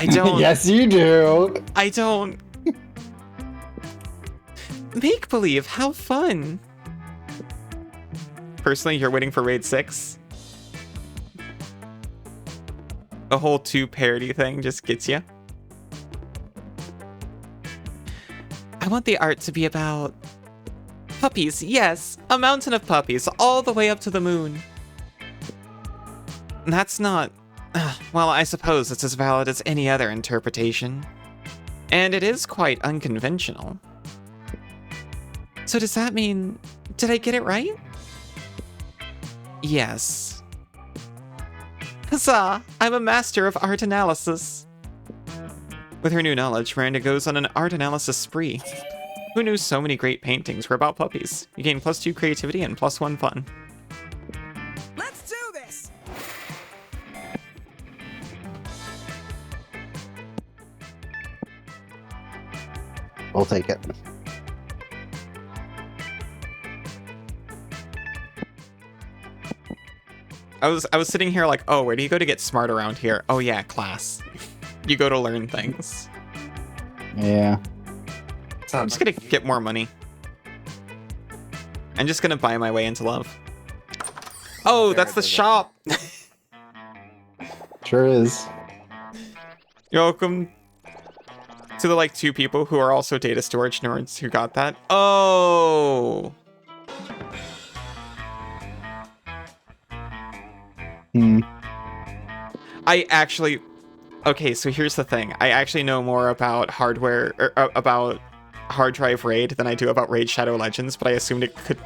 don't. yes, you do. I don't. Make believe, how fun. Personally, you're waiting for raid 6. The whole 2 parody thing just gets you. I want the art to be about puppies. Yes, a mountain of puppies all the way up to the moon. That's not... well, I suppose it's as valid as any other interpretation. And it is quite unconventional. So does that mean... did I get it right? Yes. Huzzah! I'm a master of art analysis. With her new knowledge, Miranda goes on an art analysis spree. Who knew so many great paintings were about puppies? You gain +2 creativity and +1 fun. Let's do this! We'll take it. I was sitting here like, oh, where do you go to get smart around here? Oh yeah, class. You go to learn things. Yeah. I'm just gonna get more money. I'm just gonna buy my way into love. Oh, that's the shop! Sure is. You're welcome to the like 2 people who are also data storage nerds who got that. Oh! I actually... okay, so here's the thing. I actually know more about hardware, or about hard drive RAID than I do about RAID Shadow Legends, but I assumed it could...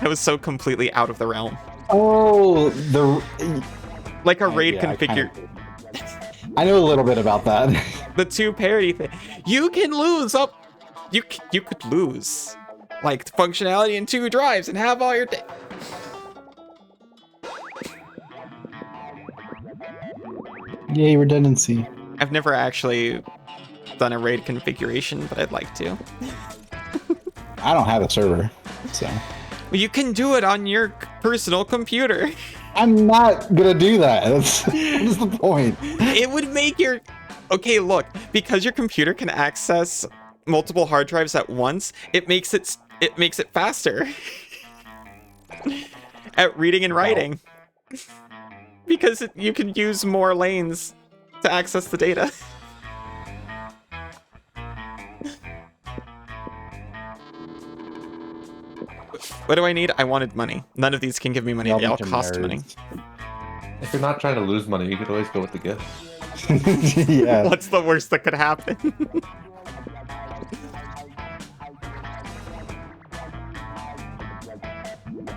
it was so completely out of the realm. Oh, Like a RAID yeah, configure... I know a little bit about that. The 2 parity thing. You can lose up... You could lose, like, functionality in 2 drives and have all your... Yay, redundancy. I've never actually done a RAID configuration, but I'd like to. I don't have a server, so. Well, you can do it on your personal computer. I'm not gonna do that. What is the point? It would make your... okay, look, because your computer can access multiple hard drives at once, it makes it faster at reading and writing. Because you can use more lanes to access the data. What do I need? I wanted money. None of these can give me money. They all cost money. If you're not trying to lose money, you could always go with the gift. Yeah. What's the worst that could happen?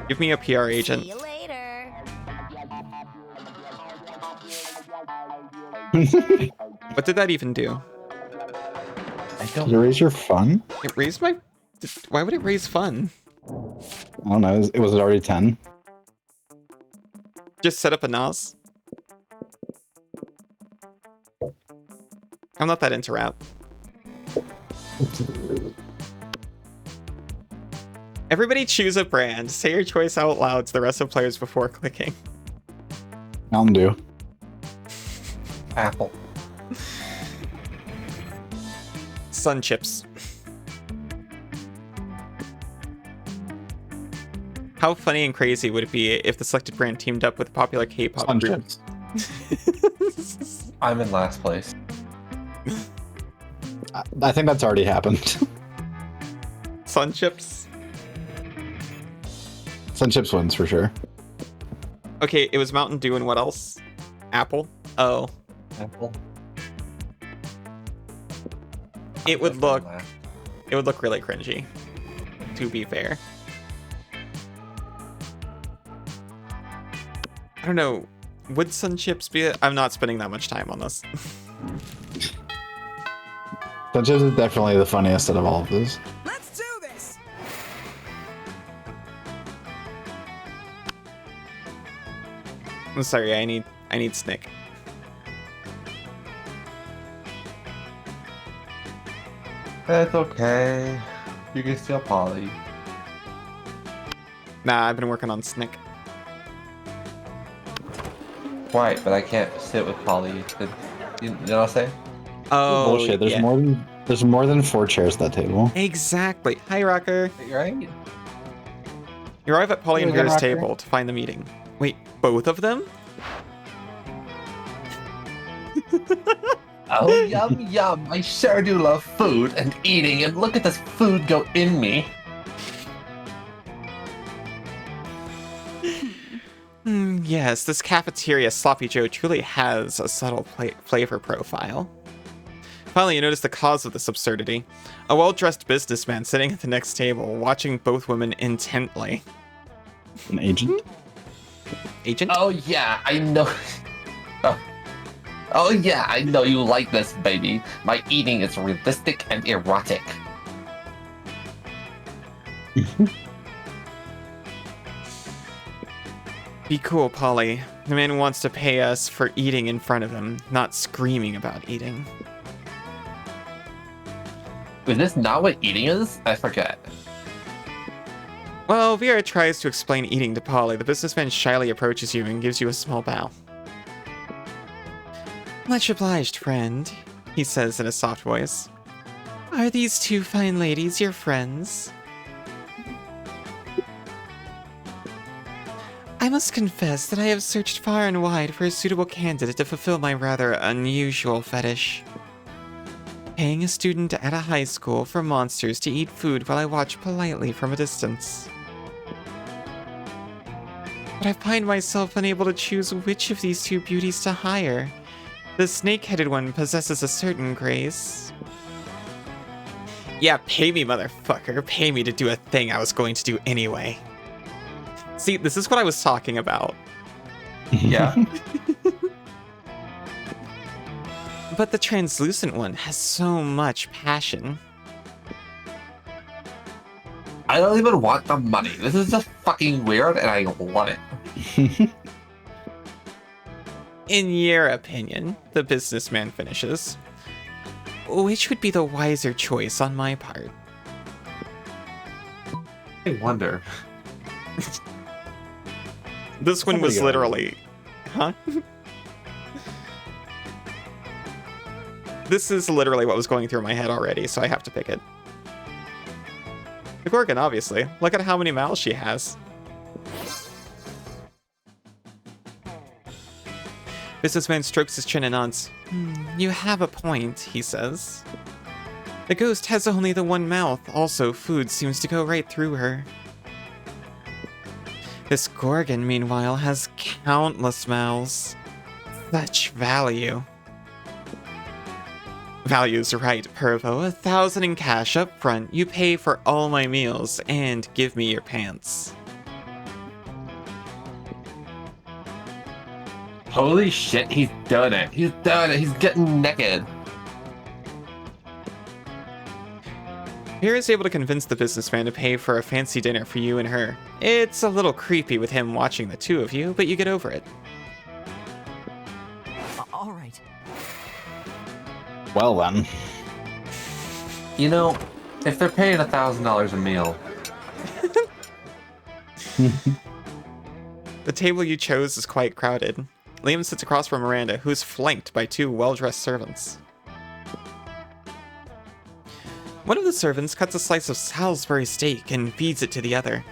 Give me a PR agent. See you later. What did that even do? I Did it raise your fun? It raised my... why would it raise fun? I don't know. Was it already 10? Just set up a NOS. I'm not that into rap. Everybody choose a brand. Say your choice out loud to the rest of players before clicking. Mountain Dew. Apple. Sun chips. How funny and crazy would it be if the selected brand teamed up with a popular K-pop Sun group? chips. I'm in last place. I think that's already happened. Sun chips? Sun chips wins for sure. Okay, it was Mountain Dew and what else? Apple? Oh. Apple. It would look really cringy, to be fair. I don't know. Would Sun Chips be I'm not spending that much time on this. Sun chips is definitely the funniest out of all of those. Let's do this! I'm sorry, I need Snick. It's okay. You can steal Polly. Nah, I've been working on Snick. Right, but I can't sit with Polly. You know what I'm saying? Oh, Bullshit. There's yeah. more than 4 chairs at that table. Exactly. Hi, Rocker. Right? You arrive at Polly and Here we go, Vera's Rocker. table to find the meeting. Wait, both of them? Oh, yum, yum. I sure do love food and eating, and look at this food go in me. Yes, this cafeteria Sloppy Joe truly has a subtle flavor profile. Finally, you notice the cause of this absurdity. A well-dressed businessman sitting at the next table, watching both women intently. An agent? Agent? Oh, yeah, I know. Oh, yeah, I know you like this, baby. My eating is realistic and erotic. Be cool, Polly. The man wants to pay us for eating in front of him, not screaming about eating. Is this not what eating is? I forget. Well, Vera tries to explain eating to Polly. The businessman shyly approaches you and gives you a small bow. Much obliged, friend, he says in a soft voice. Are these 2 fine ladies your friends? I must confess that I have searched far and wide for a suitable candidate to fulfill my rather unusual fetish. Paying a student at a high school for monsters to eat food while I watch politely from a distance. But I find myself unable to choose which of these 2 beauties to hire. The snake-headed one possesses a certain grace. Yeah, pay me, motherfucker. Pay me to do a thing I was going to do anyway. See, this is what I was talking about. Yeah. But the translucent one has so much passion. I don't even want the money. This is just fucking weird, and I love it. In your opinion, the businessman finishes, which would be the wiser choice on my part? I wonder. This one was Somebody got literally... Huh? This is literally what was going through my head already, so I have to pick it. The Gorgon, obviously. Look at how many mouths she has. Businessman strokes his chin and nods. You have a point, he says. The ghost has only the one mouth, also food seems to go right through her. This Gorgon, meanwhile, has countless mouths. Such value. Value's right, Pervo. 1,000 in cash up front. You pay for all my meals and give me your pants. Holy shit, he's done it. He's done it. He's getting naked. Vera is able to convince the businessman to pay for a fancy dinner for you and her. It's a little creepy with him watching the 2 of you, but you get over it. All right. Well then. You know, if they're paying $1,000 a meal, The table you chose is quite crowded. Liam sits across from Miranda, who is flanked by 2 well-dressed servants. One of the servants cuts a slice of Salisbury steak and feeds it to the other.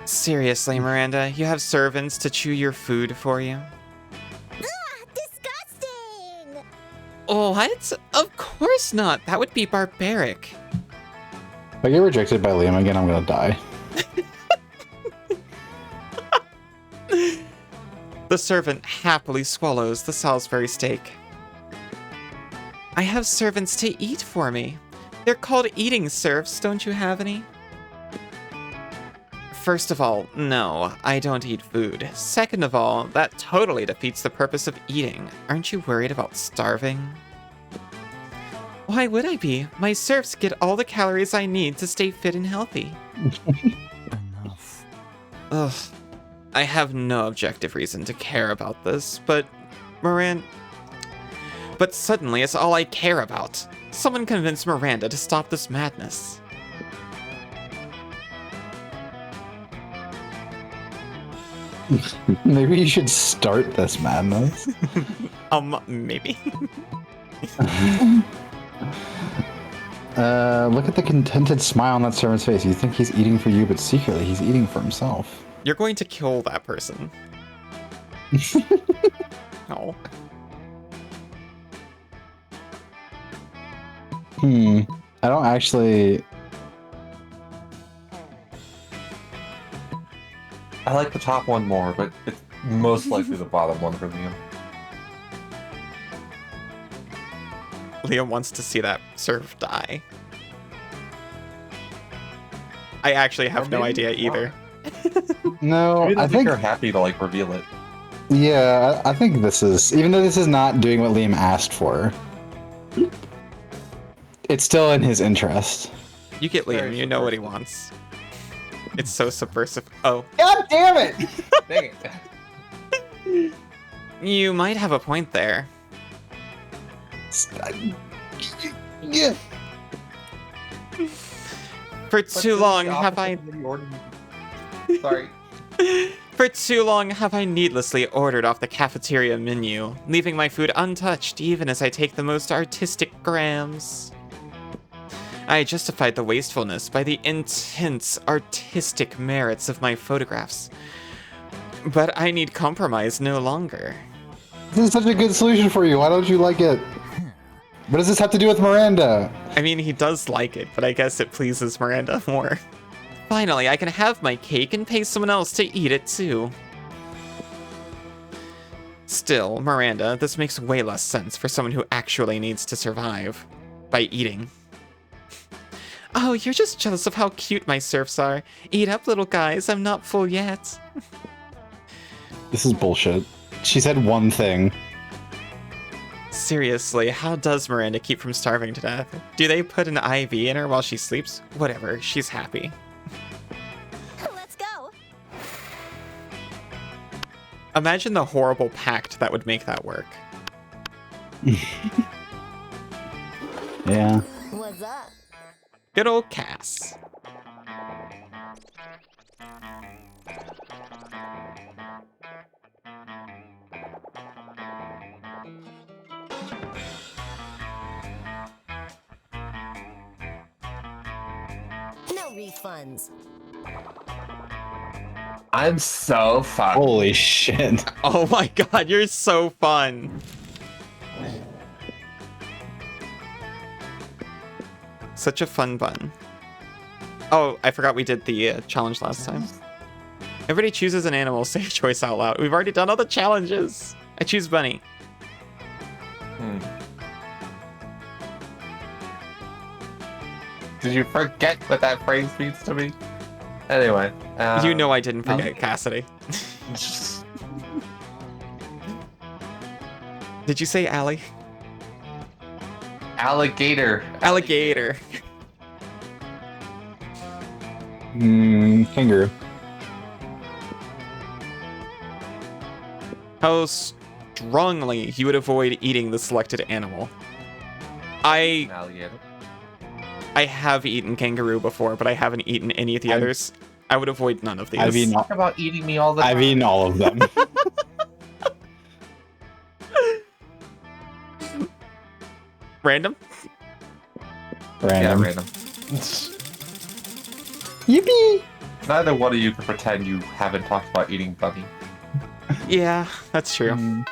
Seriously, Miranda, you have servants to chew your food for you? Disgusting! What? Of course not. That would be barbaric. If I get rejected by Liam again, I'm gonna die. The servant happily swallows the Salisbury steak. I have servants to eat for me. They're called eating serfs. Don't you have any? First of all, no, I don't eat food. Second of all, that totally defeats the purpose of eating. Aren't you worried about starving? Why would I be? My serfs get all the calories I need to stay fit and healthy. Enough. Ugh. I have no objective reason to care about this, but But suddenly it's all I care about. Someone convince Miranda to stop this madness. Maybe you should start this madness. Maybe. Look at the contented smile on that servant's face. You think he's eating for you, but secretly he's eating for himself. You're going to kill that person. Oh. I don't actually... I like the top one more, but it's most likely the bottom one for Liam. Liam wants to see that serf die. I actually have no idea either. No, I I think... you're happy to like reveal it. Yeah, I think this is... Even though this is not doing what Liam asked for, it's still in his interest. You get Liam, you know what he wants. It's so subversive. Oh. God damn it! Dang it. You might have a point there. Yeah. For too long have I... Sorry. For too long have I needlessly ordered off the cafeteria menu, leaving my food untouched even as I take the most artistic grams. I justified the wastefulness by the intense artistic merits of my photographs. But I need compromise no longer. This is such a good solution for you. Why don't you like it? What does this have to do with Miranda? I mean, he does like it, but I guess it pleases Miranda more. Finally, I can have my cake and pay someone else to eat it too. Still, Miranda, this makes way less sense for someone who actually needs to survive. By eating. Oh, you're just jealous of how cute my serfs are. Eat up, little guys, I'm not full yet. This is bullshit. She said one thing. Seriously, how does Miranda keep from starving to death? Do they put an IV in her while she sleeps? Whatever, she's happy. Let's go. Imagine the horrible pact that would make that work. Yeah. What's up? Good old Cass. No refunds. I'm so fucked. Holy shit. Oh my god, you're so fun. Such a fun bun. Oh, I forgot we did the challenge last time. Everybody chooses an animal, say your choice out loud. We've already done all the challenges. I choose bunny. Did you forget what that phrase means to me? Anyway. You know I didn't forget Cassidy. Did you say Allie? Alligator. Alligator. Kangaroo. How strongly you would avoid eating the selected animal. Alligator. I have eaten kangaroo before, but I haven't eaten any of the others. I would avoid none of these. I've eaten Talk about eating me all the time. I've eaten all of them. Random? Random. Yeah, random. Yippee! Neither one of you can pretend you haven't talked about eating bunny. Yeah, that's true.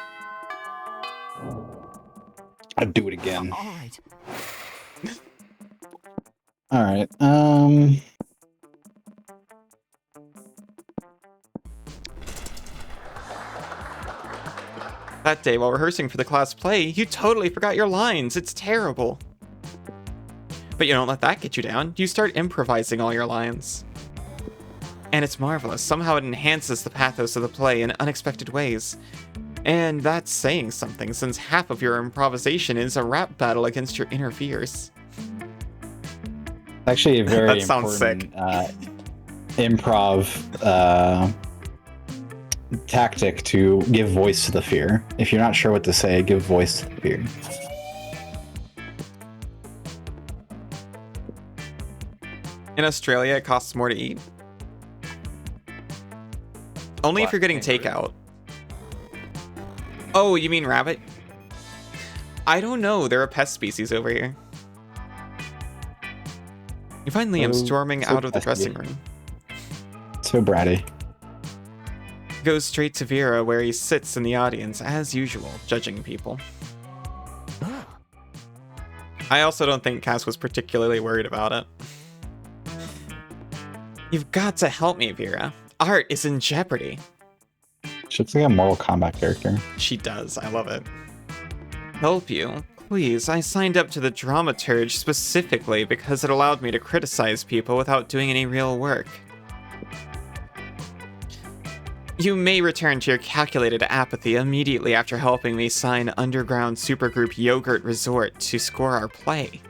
I'd do it again. All right. Alright, That day, while rehearsing for the class play, you totally forgot your lines. It's terrible. But you don't let that get you down. You start improvising all your lines. And it's marvelous. Somehow it enhances the pathos of the play in unexpected ways. And that's saying something, since half of your improvisation is a rap battle against your inner fears. actually a very That sounds important improv tactic to give voice to the fear. If you're not sure what to say, give voice to the fear. In Australia, it costs more to eat. Only if you're getting takeout. Oh, you mean rabbit? I don't know. They're a pest species over here. You find Liam storming out of the dressing room. So bratty. Goes straight to Vera, where he sits in the audience, as usual, judging people. I also don't think Cass was particularly worried about it. You've got to help me, Vera. Art is in jeopardy. She looks like a Mortal Kombat character. She does. I love it. Help you? Please, I signed up to the dramaturge specifically because it allowed me to criticize people without doing any real work. You may return to your calculated apathy immediately after helping me sign underground supergroup Yogurt Resort to score our play.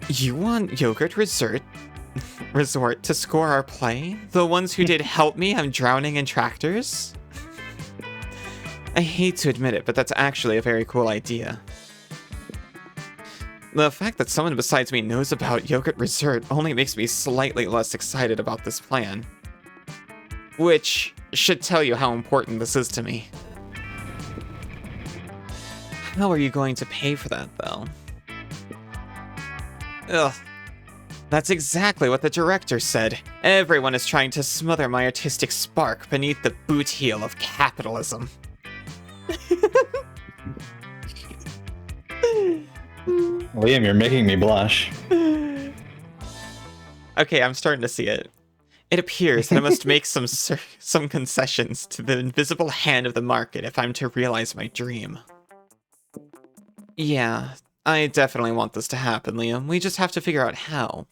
You want Yogurt Resort to score our play? The ones who did Help Me, I'm Drowning in Tractors? I hate to admit it, but that's actually a very cool idea. The fact that someone besides me knows about Yogurt Resort only makes me slightly less excited about this plan. Which should tell you how important this is to me. How are you going to pay for that, though? Ugh. That's exactly what the director said. Everyone is trying to smother my artistic spark beneath the boot heel of capitalism. Liam, you're making me blush. Okay, I'm starting to see it. It appears that I must make some concessions to the invisible hand of the market if I'm to realize my dream. Yeah, I definitely want this to happen, Liam. We just have to figure out how.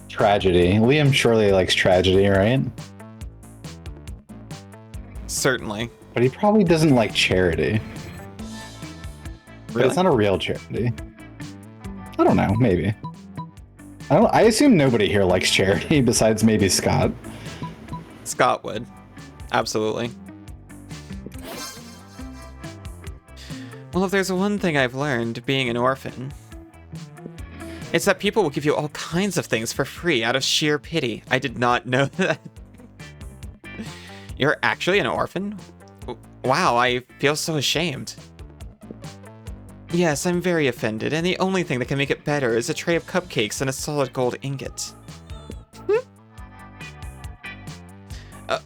Tragedy. Liam surely likes tragedy, right? Certainly. But he probably doesn't like charity. But Really? it's not a real charity. I don't know, maybe. I assume nobody here likes charity besides maybe Scott. Scott would. Absolutely. Well, if there's one thing I've learned being an orphan, it's that people will give you all kinds of things for free out of sheer pity. I did not know that. You're actually an orphan? Wow, I feel so ashamed. Yes, I'm very offended, and the only thing that can make it better is a tray of cupcakes and a solid gold ingot.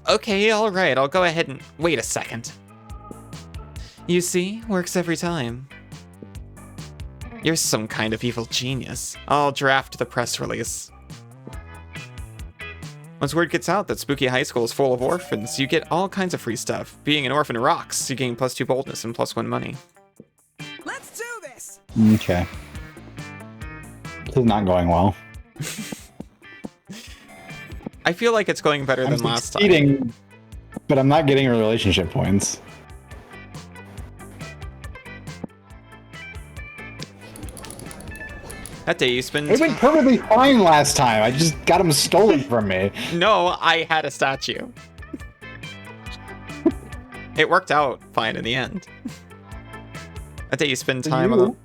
Okay, alright, I'll go ahead and... Wait a second. You see? Works every time. You're some kind of evil genius. I'll draft the press release. Once word gets out that Spooky High School is full of orphans, you get all kinds of free stuff. Being an orphan rocks. You gain +2 boldness and +1 money. Let's do this. Okay. This is not going well. I feel like it's going better than last time. Succeeding, but I'm not getting relationship points. That day you spend... It went perfectly fine last time. I just got them stolen from me. No, I had a statue. It worked out fine in the end. That day you spend time on the...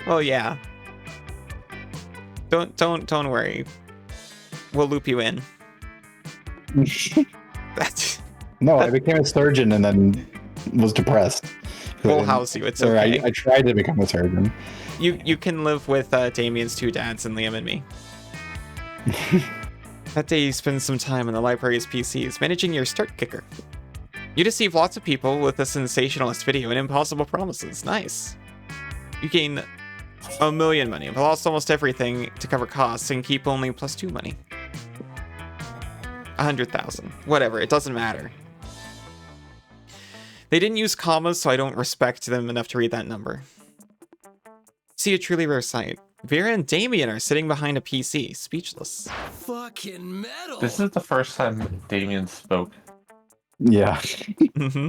Well, yeah. Don't worry. We'll loop you in. That's... No, I became a surgeon and then was depressed. We'll house you. It's okay. I tried to become a surgeon. You can live with Damien's 2 dads and Liam and me. That day you spend some time on the library's PCs, managing your start kicker. You deceive lots of people with a sensationalist video and impossible promises. Nice. You gain 1 million money, but lost almost everything to cover costs and keep only +2 money. 100,000. Whatever, it doesn't matter. They didn't use commas, so I don't respect them enough to read that number. See a truly rare sight. Vera and Damien are sitting behind a PC, speechless. Fucking metal. This is the first time Damien spoke. Yeah. Mm-hmm.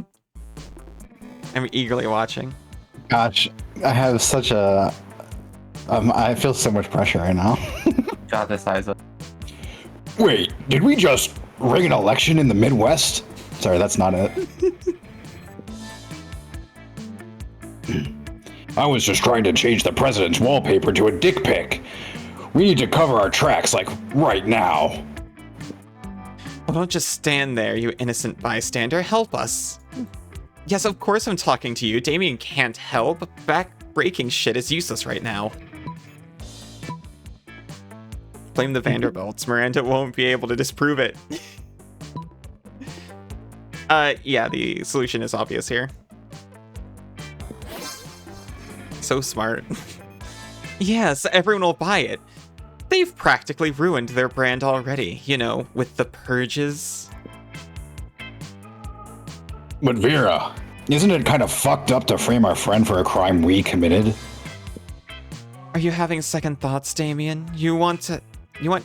I'm eagerly watching. Gosh, I have such a. I feel so much pressure right now. Got this, Isa. Wait, did we just rig an election in the Midwest? Sorry, that's not it. I was just trying to change the president's wallpaper to a dick pic. We need to cover our tracks, like, right now. Well, don't just stand there, you innocent bystander. Help us. Yes, of course I'm talking to you. Damien can't help. Back-breaking shit is useless right now. Blame the Vanderbilts. Miranda won't be able to disprove it. Yeah, the solution is obvious here. So smart. Yes, everyone will buy it. They've practically ruined their brand already, you know, with the purges. But Vera, isn't it kind of fucked up to frame our friend for a crime we committed? Are you having second thoughts, Damien? You want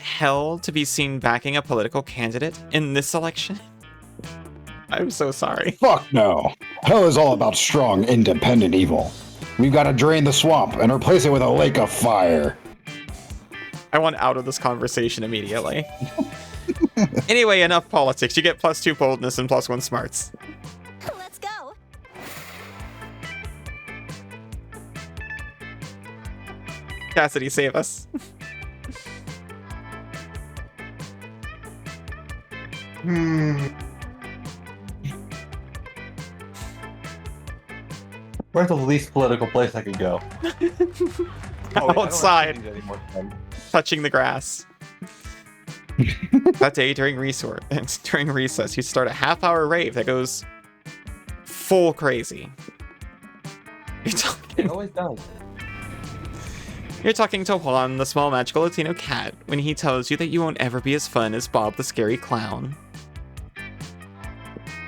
hell to be seen backing a political candidate in this election? I'm so sorry. Fuck no. Hell is all about strong, independent evil. We've got to drain the swamp and replace it with a lake of fire. I want out of this conversation immediately. Anyway, enough politics. You get +2 boldness and +1 smarts. Let's go. Cassidy, save us. Where's the least political place I could go? Outside. Touching the grass. That day during recess, you start a half-hour rave that goes full crazy. It always does. You're talking to Juan, the small magical Latino cat, when he tells you that you won't ever be as fun as Bob the scary clown.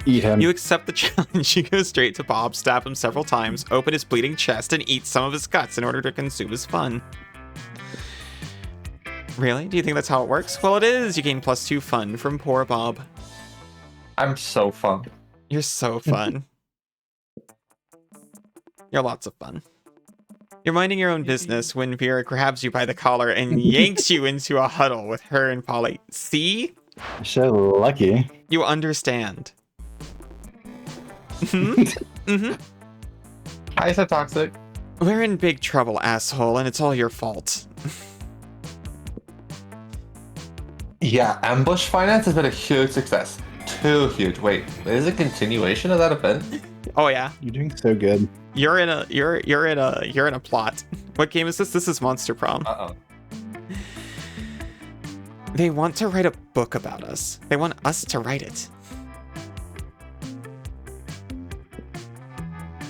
Eat him. You accept the challenge. You go straight to Bob, stab him several times, open his bleeding chest, and eat some of his guts in order to consume his fun. Really? Do you think that's how it works? Well, it is. You gain +2 fun from poor Bob. I'm so fun. You're so fun. You're lots of fun. You're minding your own business when Vera grabs you by the collar and yanks you into a huddle with her and Polly. See? So lucky. You understand. Mm-hmm. Hi, so toxic. We're in big trouble, asshole, and it's all your fault. Yeah, ambush finance has been a huge success. Too huge. Wait, is it a continuation of that event? Oh yeah. You're doing so good. You're in a plot. What game is this? This is Monster Prom. Uh-oh. They want to write a book about us. They want us to write it.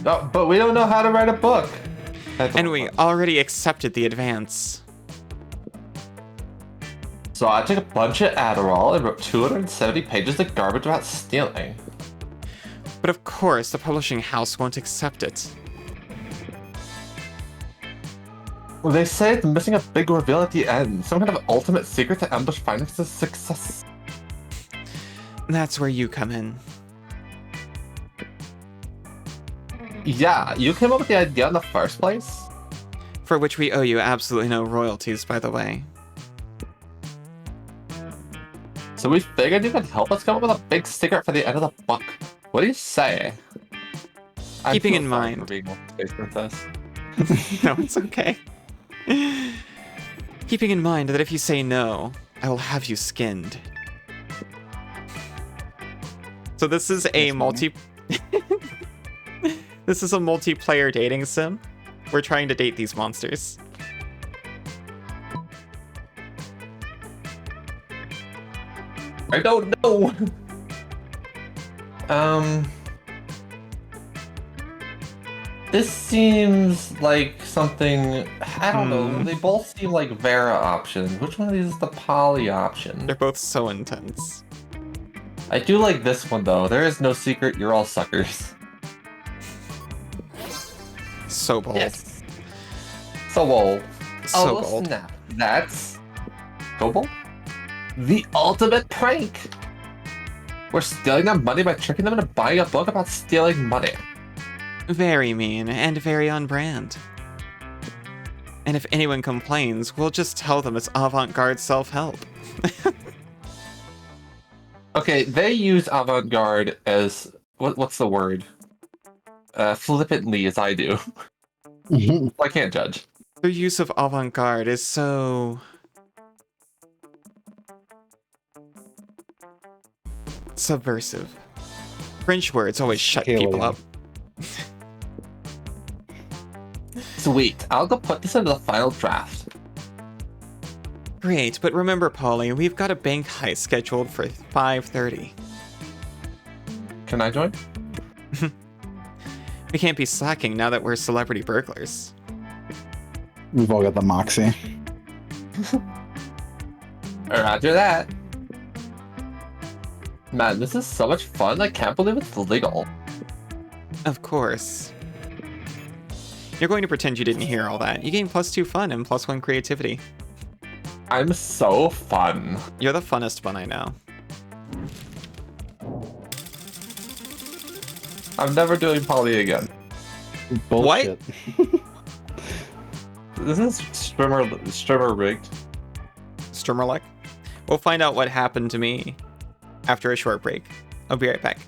No, but we don't know how to write a book. And we already accepted the advance. So I took a bunch of Adderall and wrote 270 pages of garbage about stealing. But of course, the publishing house won't accept it. Well, they say it's missing a big reveal at the end. Some kind of ultimate secret to ambush finance's success. That's where you come in. Yeah, you came up with the idea in the first place? For which we owe you absolutely no royalties, by the way. So we figured you could help us come up with a big secret for the end of the book. What do you say? Keeping I'm in so sorry mind- for being a space princess. No, it's okay. Keeping in mind that if you say no, I will have you skinned. So this is a This is a multiplayer dating sim. We're trying to date these monsters. I don't know. This seems like something, I don't know, they both seem like Vera options. Which one of these is the Poly option? They're both so intense. I do like this one though. There is no secret, you're all suckers. So bold. Yes. So bold. So Oh, bold. snap. That's Kobold? The ultimate prank! We're stealing their money by tricking them into buying a book about stealing money. Very mean and very on brand. And if anyone complains, we'll just tell them it's avant-garde self-help. Okay, they use avant-garde as what's the word? Flippantly as I do. I can't judge. Their use of avant-garde is so... subversive. French words always shut people up. Sweet. I'll go put this into the final draft. Great, but remember, Polly, we've got a bank heist scheduled for 5:30. Can I join? We can't be slacking now that we're celebrity burglars. We've all got the moxie. Roger that. Man, this is so much fun. I can't believe it's legal. Of course. You're going to pretend you didn't hear all that. You gain +2 fun and +1 creativity. I'm so fun. You're the funnest one I know. I'm never doing poly again. Bullshit. This is streamer rigged. Strimmerluck? We'll find out what happened to me after a short break. I'll be right back.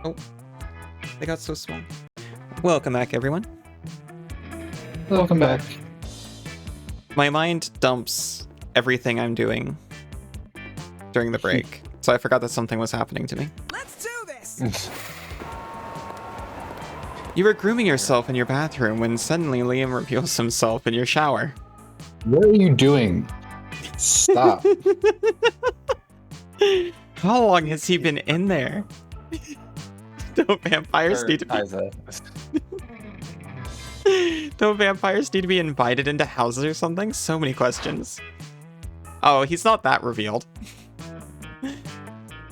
Oh, they got so small. Welcome back, everyone. Welcome back. My mind dumps everything I'm doing during the break, so I forgot that something was happening to me. Let's do this! You were grooming yourself in your bathroom when suddenly Liam reveals himself in your shower. What are you doing? Stop. How long has he been in there? Don't vampires need to be... Don't vampires need to be invited into houses or something? So many questions. Oh, he's not that revealed.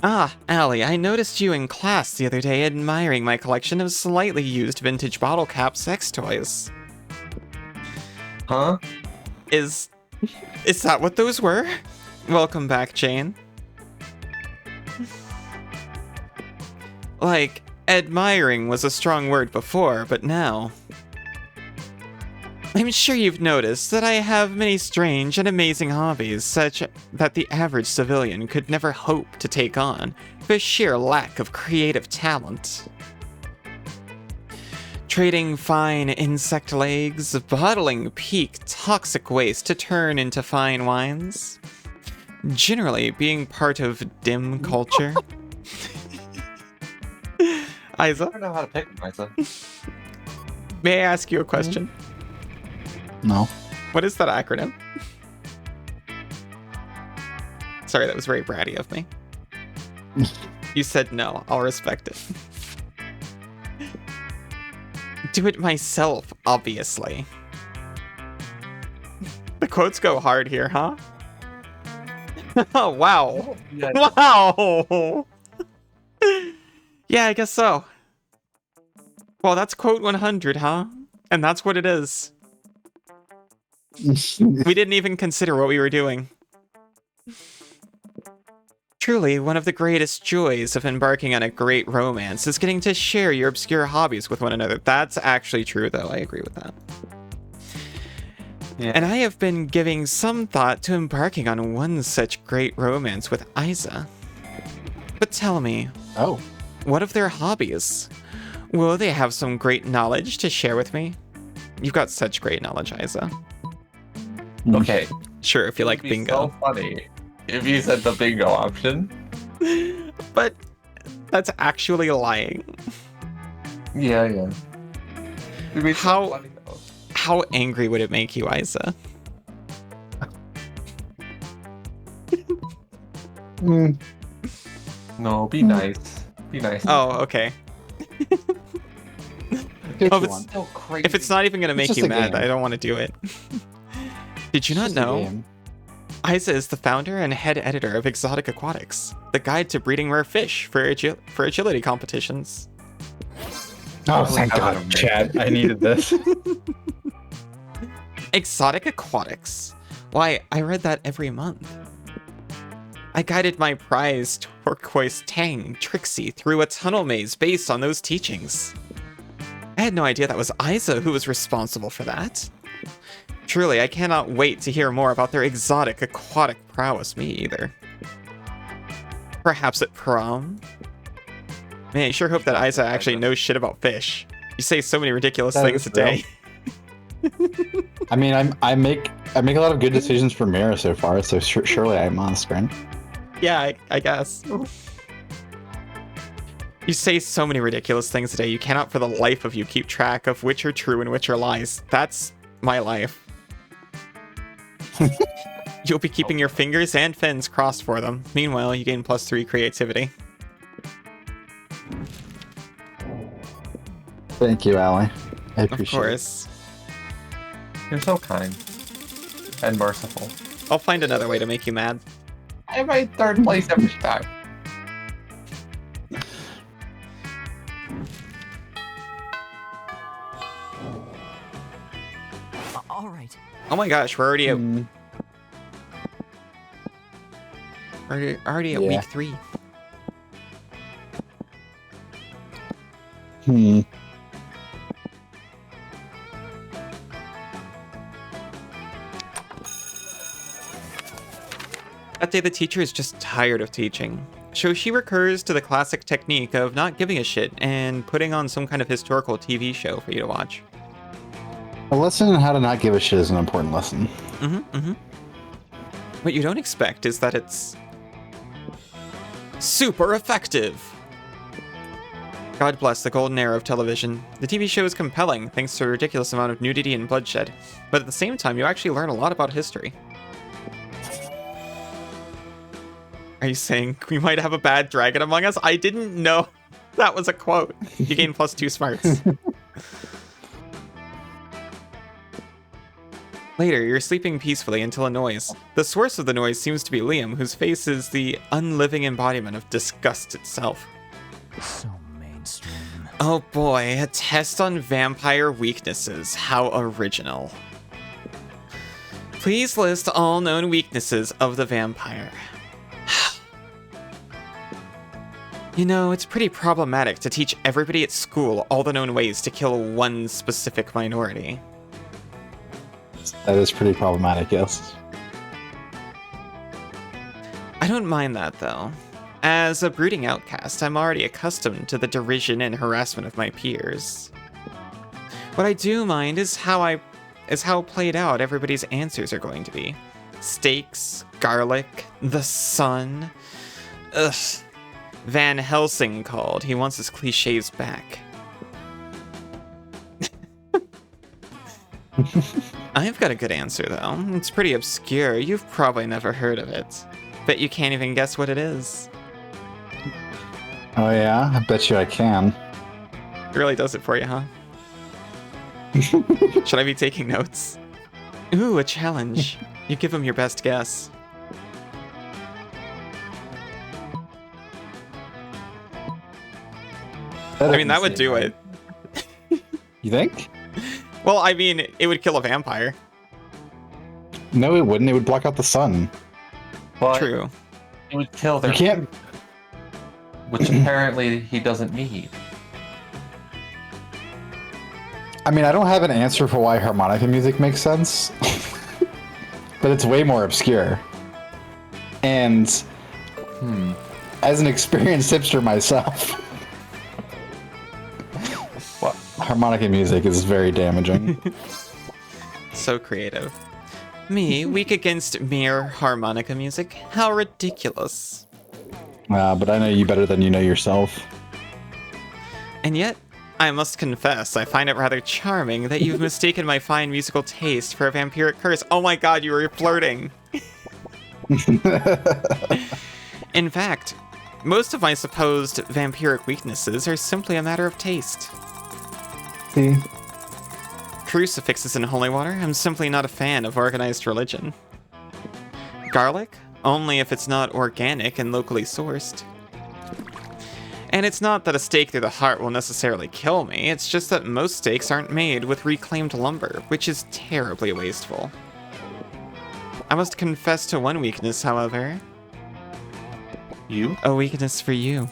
Ah, Allie, I noticed you in class the other day admiring my collection of slightly used vintage bottle cap sex toys. Huh? Is that what those were? Welcome back, Jane. Like, admiring was a strong word before, but now... I'm sure you've noticed that I have many strange and amazing hobbies, such that the average civilian could never hope to take on for sheer lack of creative talent. Trading fine insect legs, bottling peak toxic waste to turn into fine wines. Generally being part of dim culture. I Isa, don't know how to pick Isa. may I ask you a question? No. What is that acronym? Sorry, that was very bratty of me. You said no. I'll respect it. Do it myself, obviously. The quotes go hard here, huh? Oh, wow. Yeah. Wow! Yeah, I guess so. Well, that's quote 100, huh? And that's what it is. We didn't even consider what we were doing. Truly, one of the greatest joys of embarking on a great romance is getting to share your obscure hobbies with one another. That's actually true, though. I agree with that. Yeah. And I have been giving some thought to embarking on one such great romance with Isa. But tell me, Oh. what of their hobbies? Will they have some great knowledge to share with me? You've got such great knowledge, Isa. Okay. Sure, if you like It'd be bingo. so funny if you said the bingo option. But that's actually lying. Yeah. It'd be so How- funny, though. How angry would it make you, Isa? No, be nice. Be nice. Oh, okay. Pick Oh, if one. it's, so crazy. if it's not even going to It's make just you a mad, game. I don't want to do it. Did you not Just a know? game. Isa is the founder and head editor of Exotic Aquatics, the guide to breeding rare fish for agility competitions. Oh, thank God, Chad. I needed this. Exotic Aquatics? Why, I read that every month. I guided my prize turquoise Tang, Trixie, through a tunnel maze based on those teachings. I had no idea that was Isa who was responsible for that. Truly, I cannot wait to hear more about their exotic aquatic prowess, me either. Perhaps at prom? Man, I sure hope that Isa actually knows shit about fish. You say so many ridiculous things a day. I mean, I make a lot of good decisions for Mira so far, so surely I must, right? Yeah, I guess. You say so many ridiculous things a day, you cannot for the life of you keep track of which are true and which are lies. That's my life. You'll be keeping your fingers and fins crossed for them. Meanwhile, you gain +3 creativity. Thank you, Allie. I appreciate Of course. You're so kind. And merciful. I'll find another way to make you mad. I have my 3rd place every time. All right. Oh my gosh, we're already at... Already at Yeah. week 3. That day the teacher is just tired of teaching. So she recurs to the classic technique of not giving a shit and putting on some kind of historical TV show for you to watch. A lesson on how to not give a shit is an important lesson. What you don't expect is that it's super effective. God bless the golden era of television. The TV show is compelling thanks to a ridiculous amount of nudity and bloodshed, but at the same time you actually learn a lot about history. Are you saying we might have a bad dragon among us? I didn't know that was a quote. You gain +2 smarts. Later, you're sleeping peacefully until a noise. The source of the noise seems to be Liam, whose face is the unliving embodiment of disgust itself. So mainstream. Oh boy, a test on vampire weaknesses. How original. Please list all known weaknesses of the vampire. You know, it's pretty problematic to teach everybody at school all the known ways to kill one specific minority. That is pretty problematic, yes. I don't mind that, though. As a brooding outcast, I'm already accustomed to the derision and harassment of my peers. What I do mind is how played out everybody's answers are going to be. Steaks, garlic, the sun. Ugh. Van Helsing called. He wants his cliches back. I've got a good answer, though. It's pretty obscure. You've probably never heard of it. Bet you can't even guess what it is. Oh yeah? I bet you I can. It really does it for you, huh? Should I be taking notes? Ooh, a challenge. You give him your best guess. I mean, that would do it. You think? Well, I mean, it would kill a vampire. No, it wouldn't. It would block out the sun. But True. it would kill their... You can't... Which apparently he doesn't need. I mean, I don't have an answer for why harmonica music makes sense. But it's way more obscure. And... As an experienced hipster myself... What? Harmonica music is very damaging. So creative. Me, weak against mere harmonica music? How ridiculous. But I know you better than you know yourself. And yet, I must confess, I find it rather charming that you've mistaken my fine musical taste for a vampiric curse. Oh my god, you were flirting. In fact, most of my supposed vampiric weaknesses are simply a matter of taste. See? Crucifixes and holy water? I'm simply not a fan of organized religion. Garlic? Only if it's not organic and locally sourced. And it's not that a stake through the heart will necessarily kill me, it's just that most steaks aren't made with reclaimed lumber, which is terribly wasteful. I must confess to one weakness, however. You? A weakness for you.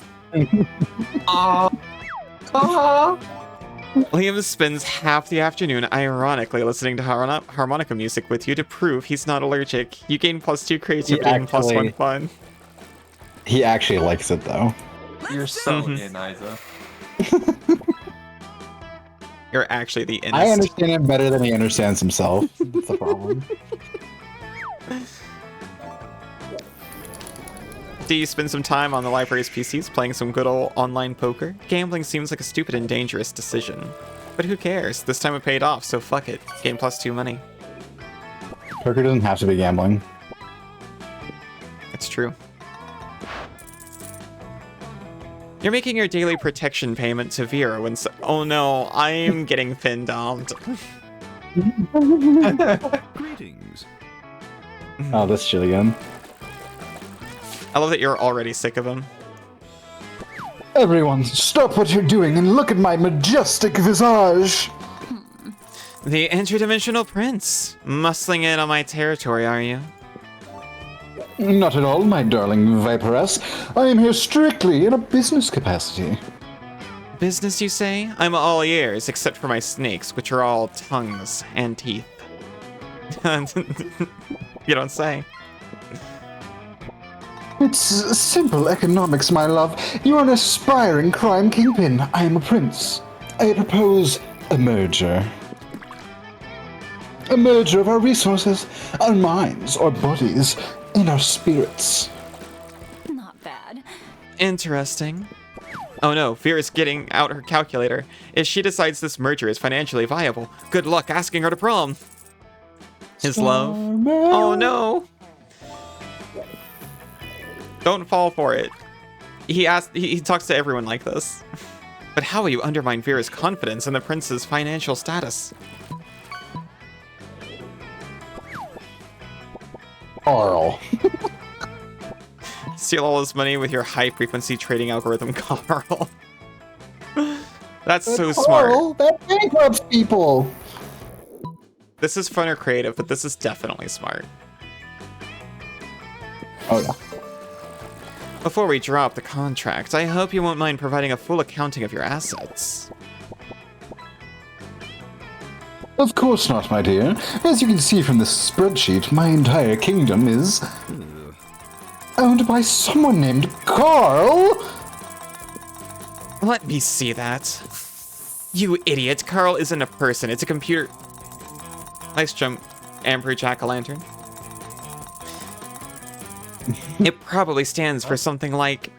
Liam spends half the afternoon ironically listening to harmonica music with you to prove he's not allergic. You gain +2 creativity and +1 fun. He actually likes it though. You're so in, Isa. You're actually the innest. I understand him better than he understands himself. That's the problem. Do you spend some time on the library's PCs playing some good old online poker? Gambling seems like a stupid and dangerous decision. But who cares? This time it paid off, so fuck it. Gain +2 money. Poker doesn't have to be gambling. It's true. You're making your daily protection payment to Vera when oh no, I'm getting fin-domed. Greetings. Oh, this shit again. I love that you're already sick of him. Everyone, stop what you're doing and look at my majestic visage! The interdimensional prince. Muscling in on my territory, are you? Not at all, my darling Viperess. I am here strictly in a business capacity. Business, you say? I'm all ears, except for my snakes, which are all tongues and teeth. You don't say. It's simple economics, my love. You're an aspiring crime kingpin. I am a prince. I propose a merger. A merger of our resources, our minds, our bodies, and our spirits. Not bad. Interesting. Oh no, Vera's getting out her calculator. If she decides this merger is financially viable, good luck asking her to prom. His love. Oh no. Don't fall for it. He talks to everyone like this. But how will you undermine Vera's confidence in the prince's financial status? Carl. Steal all his money with your high-frequency trading algorithm, Carl. That's so smart. That bankrupts people! This is fun or creative, but this is definitely smart. Oh yeah. Before we drop the contract, I hope you won't mind providing a full accounting of your assets. Of course not, my dear. As you can see from this spreadsheet, my entire kingdom is owned by someone named Carl. Let me see that. You idiot. Carl isn't a person, it's a computer. Nice jump, Amber Jack-o'-lantern. It probably stands for something like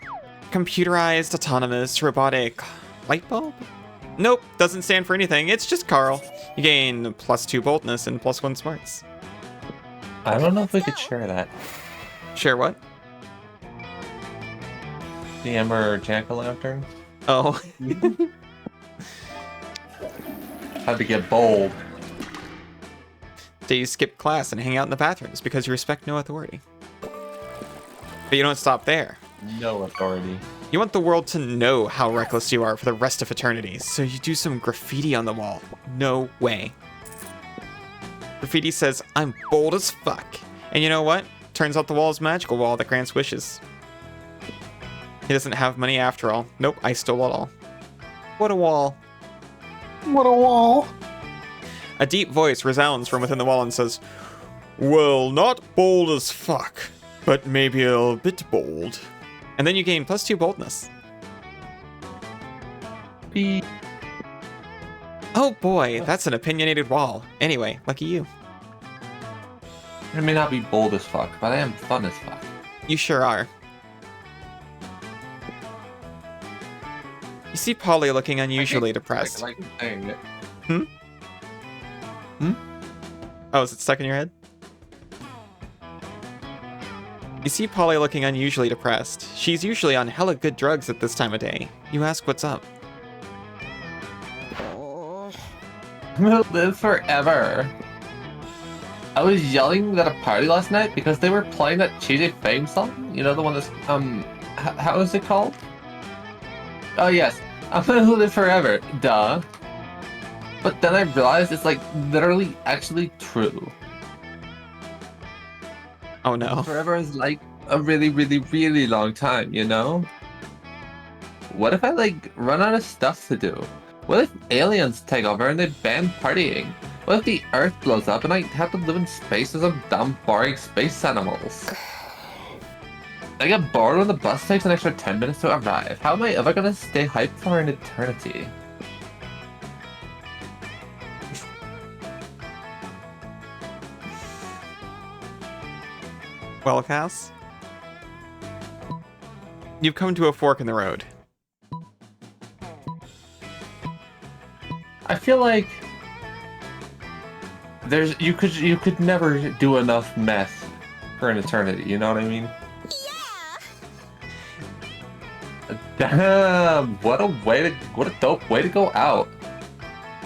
computerized, autonomous, robotic light bulb? Nope, doesn't stand for anything. It's just Carl. You gain +2 boldness and +1 smarts. I don't know if we could share that. Share what? The Amber Jack-o'-lantern? Oh. Had to get bold. Do you skip class and hang out in the bathrooms because you respect no authority? But you don't stop there. No authority. You want the world to know how reckless you are for the rest of eternity, so you do some graffiti on the wall. No way. Graffiti says, I'm bold as fuck. And you know what? Turns out the wall is a magical wall that grants wishes. He doesn't have money after all. Nope, I stole it all. What a wall. What a wall. A deep voice resounds from within the wall and says, well, not bold as fuck, but maybe a bit bold. And then you gain +2 boldness. Beep. Oh boy, that's an opinionated wall. Anyway, lucky you. I may not be bold as fuck, but I am fun as fuck. You sure are. You see Polly looking unusually depressed. I like saying it. Oh, is it stuck in your head? You see Polly looking unusually depressed. She's usually on hella good drugs at this time of day. You ask what's up. We'll live forever. I was yelling at a party last night because they were playing that CJ Fame song. You know, the one that's, how is it called? Oh yes, I'm gonna live forever, duh. But then I realized it's like literally actually true. Oh no. Forever is like a really, really, really long time, you know? What if I, like, run out of stuff to do? What if aliens take over and they ban partying? What if the Earth blows up and I have to live in space with some dumb, boring space animals? I get bored when the bus takes an extra 10 minutes to arrive. How am I ever gonna stay hyped for an eternity? Well, Cass, you've come to a fork in the road. I feel like you could never do enough meth for an eternity, you know what I mean? Damn, what a dope way to go out.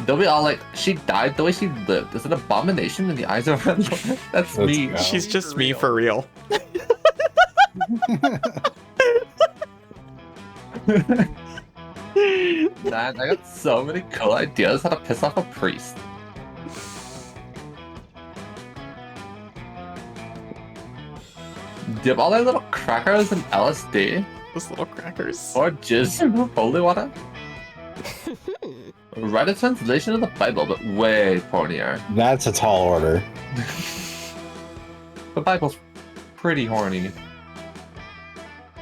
They'll be all like, she died the way she lived. It's an abomination in the eyes of her Lord. That's me. go. She's just me for real. Man, I got so many cool ideas how to piss off a priest. Dip all their little crackers in LSD Those little crackers. or jizz in holy water. Write a translation of the Bible, but way pornier. That's a tall order. The Bible's pretty horny.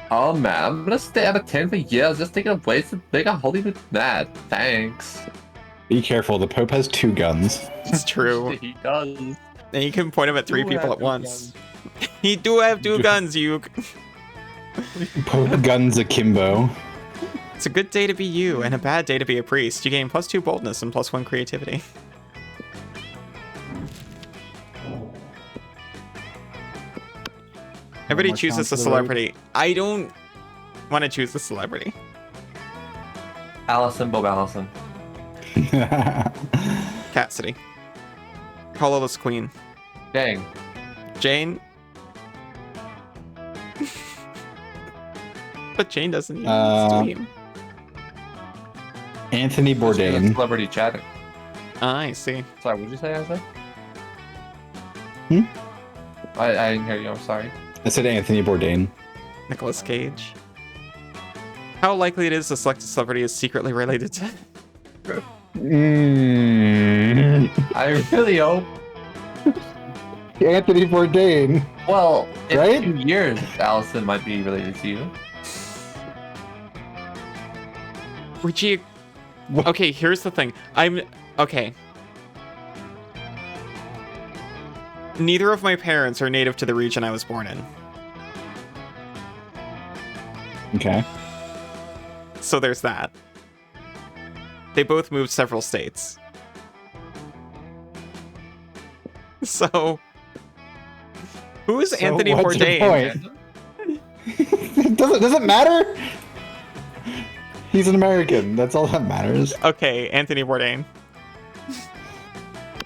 Oh man, I'm gonna stay out of 10 for years just taking away to make a holy bit mad. Thanks. Be careful, the Pope has 2 guns. It's true. He does. And you can point them at 3 Do people have at two once. He do have 2 guns, you. Pope guns akimbo. It's a good day to be you, and a bad day to be a priest. You gain +2 boldness and +1 creativity. Everybody March chooses down a to the road. celebrity. I don't want to choose a celebrity. Allison, Bob Allison. Cassidy. Colorless Queen. Dang. Jane. But Jane doesn't even stream. Anthony Bourdain. Celebrity chatting. Ah, I see. Sorry, what did you say, Isaac? Hmm? I didn't hear you, I'm sorry. I said Anthony Bourdain. Nicolas Cage. How likely it is to select a celebrity is secretly related to... I really hope. Anthony Bourdain. Well, in Right? a few years, Allison might be related to you. Richie... Okay, here's the thing. Okay. Neither of my parents are native to the region I was born in. Okay. So there's that. They both moved several states. So... Who is Anthony what's your Bourdain? point? doesn't matter. He's an American. That's all that matters. Okay, Anthony Bourdain.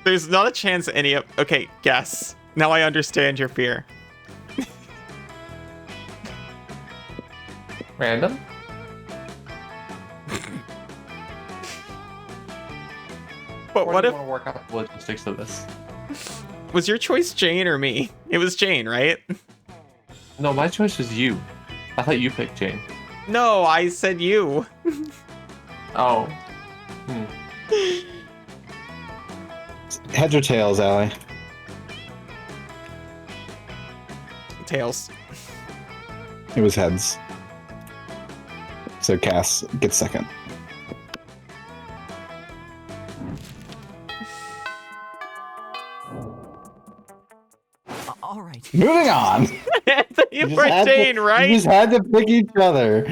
There's not a chance any of... Okay, guess. Now I understand your fear. Random? But Or what do if... you want to work out the logistics of this? Was your choice Jane or me? It was Jane, right? No, my choice was you. I thought you picked Jane. No, I said you. Oh. Heads or tails, Allie? Tails. It was heads. So Cass gets second. All right. Moving on. Anthony You just had to- Bourdain, right? You just had to pick each other.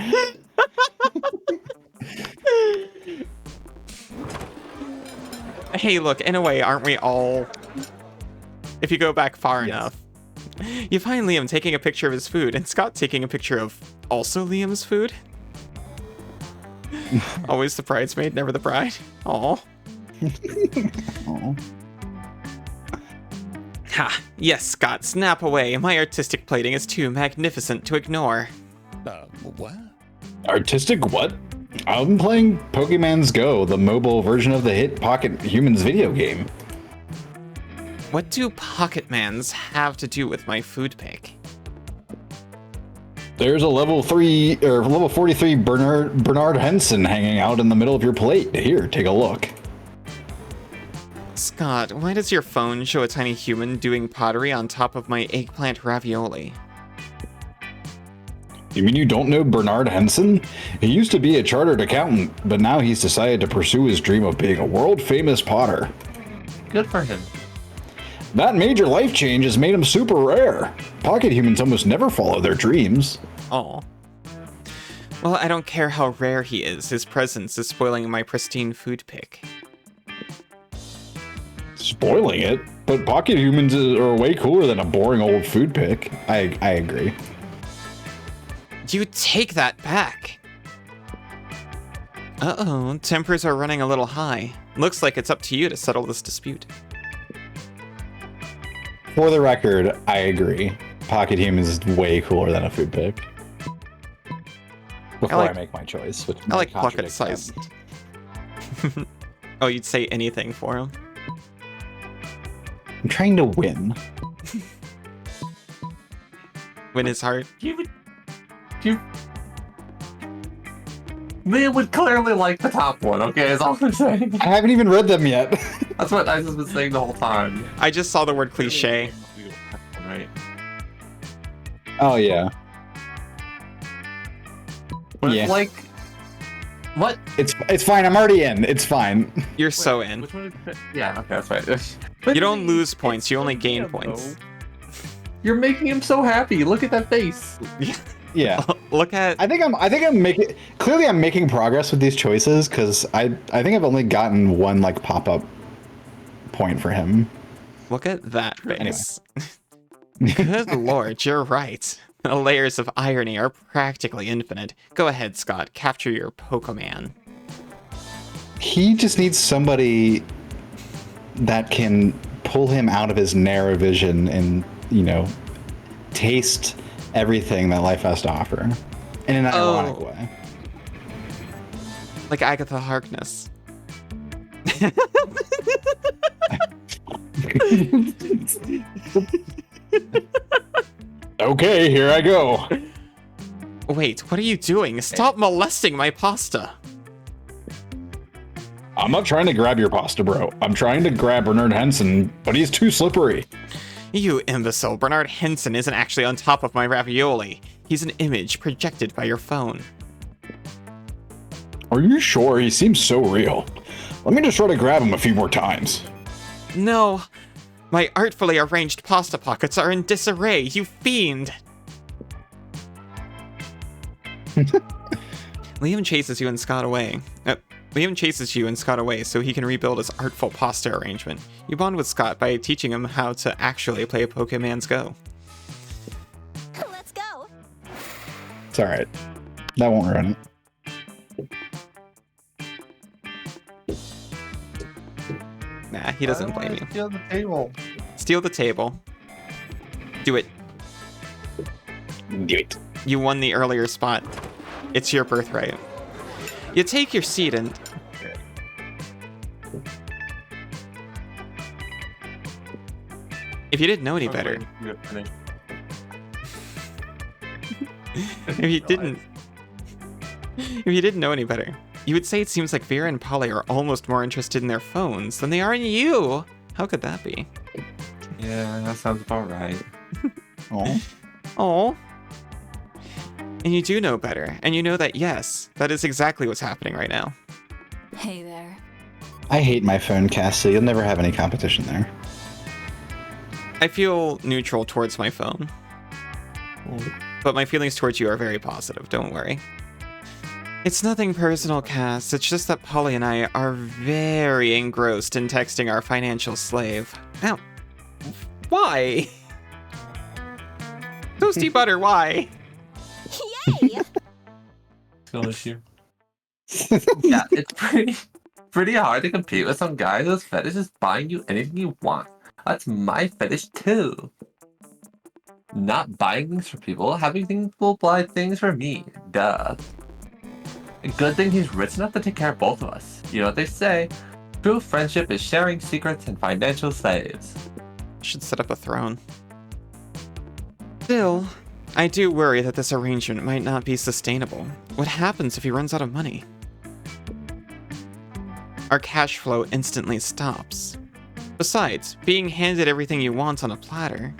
Hey, look, in a way, aren't we all... If you go back far enough. You find Liam taking a picture of his food, and Scott taking a picture of also Liam's food. Always the bridesmaid, never the bride. Aw. Aw. Ha! Yes, Scott, snap away. My artistic plating is too magnificent to ignore. What? Artistic what? I'm playing Pokemon's Go, the mobile version of the hit Pocket Humans video game. What do Pocketmans have to do with my food pick? There's a level 3 or level 43 Bernard Henson hanging out in the middle of your plate. Here, take a look. Scott, why does your phone show a tiny human doing pottery on top of my eggplant ravioli? You mean you don't know Bernard Henson? He used to be a chartered accountant, but now he's decided to pursue his dream of being a world-famous potter. Good for him. That major life change has made him super rare. Pocket humans almost never follow their dreams. Oh. Well, I don't care how rare he is. His presence is spoiling my pristine food pick. Spoiling it? But pocket humans are way cooler than a boring old food pick. I agree. You take that back. Uh-oh, tempers are running a little high. Looks like it's up to you to settle this dispute. For the record, I agree. Pocket humans is way cooler than a food pick. Before I make my choice. Which I like contradicts pocket-sized. them. Oh, you'd say anything for him? I'm trying to win. Win his heart. They would clearly like the top one, okay, is all I'm saying. I haven't even read them yet. That's what I've been saying the whole time. I just saw the word cliche. Right. Oh, yeah. But Yeah. like, what? It's fine. I'm already in. It's fine. You're so in. Which one is yeah, okay, that's right. You don't lose points, you only gain points. You're making him so happy. Look at that face. Yeah. Look at... I think I'm making... Clearly, I'm making progress with these choices, because I think I've only gotten one, like, pop-up point for him. Look at that face. Good lord, you're right. The layers of irony are practically infinite. Go ahead, Scott. Capture your Pokemon. He just needs somebody that can pull him out of his narrow vision and, you know, taste everything that life has to offer in an ironic way. Like Agatha Harkness. Okay, here I go. Wait, what are you doing? Stop molesting my pasta. I'm not trying to grab your pasta, bro. I'm trying to grab Bernard Henson, but he's too slippery. You imbecile. Bernard Henson isn't actually on top of my ravioli. He's an image projected by your phone. Are you sure? He seems so real. Let me just try to grab him a few more times. No. My artfully arranged pasta pockets are in disarray, you fiend! Liam chases you and Scott away. Liam chases you and Scott away so he can rebuild his artful pasta arrangement. You bond with Scott by teaching him how to actually play Pokemon's Go. Let's go. It's alright. That won't ruin it. Nah, he doesn't blame you. Steal the table. Steal the table. Do it. Do it. You won the earlier spot. It's your birthright. You take your seat and... If you didn't know any better... If you didn't know any better, you would say it seems like Vera and Polly are almost more interested in their phones than they are in you. How could that be? Yeah, that sounds about right. Oh. Oh. And you do know better, and you know that yes, that is exactly what's happening right now. Hey there. I hate my phone, Cass, so you'll never have any competition there. I feel neutral towards my phone. But my feelings towards you are very positive, don't worry. It's nothing personal, Cass. It's just that Polly and I are very engrossed in texting our financial slave. Now, why? Toasty butter, why? Yay! Skill issue. Yeah, it's pretty hard to compete with some guy whose fetish is buying you anything you want. That's my fetish too. Not buying things for people, having people buy things for me. Duh. A good thing he's rich enough to take care of both of us. You know what they say? True friendship is sharing secrets and financial slaves. Should set up a throne. Still, I do worry that this arrangement might not be sustainable. What happens if he runs out of money? Our cash flow instantly stops. Besides, being handed everything you want on a platter.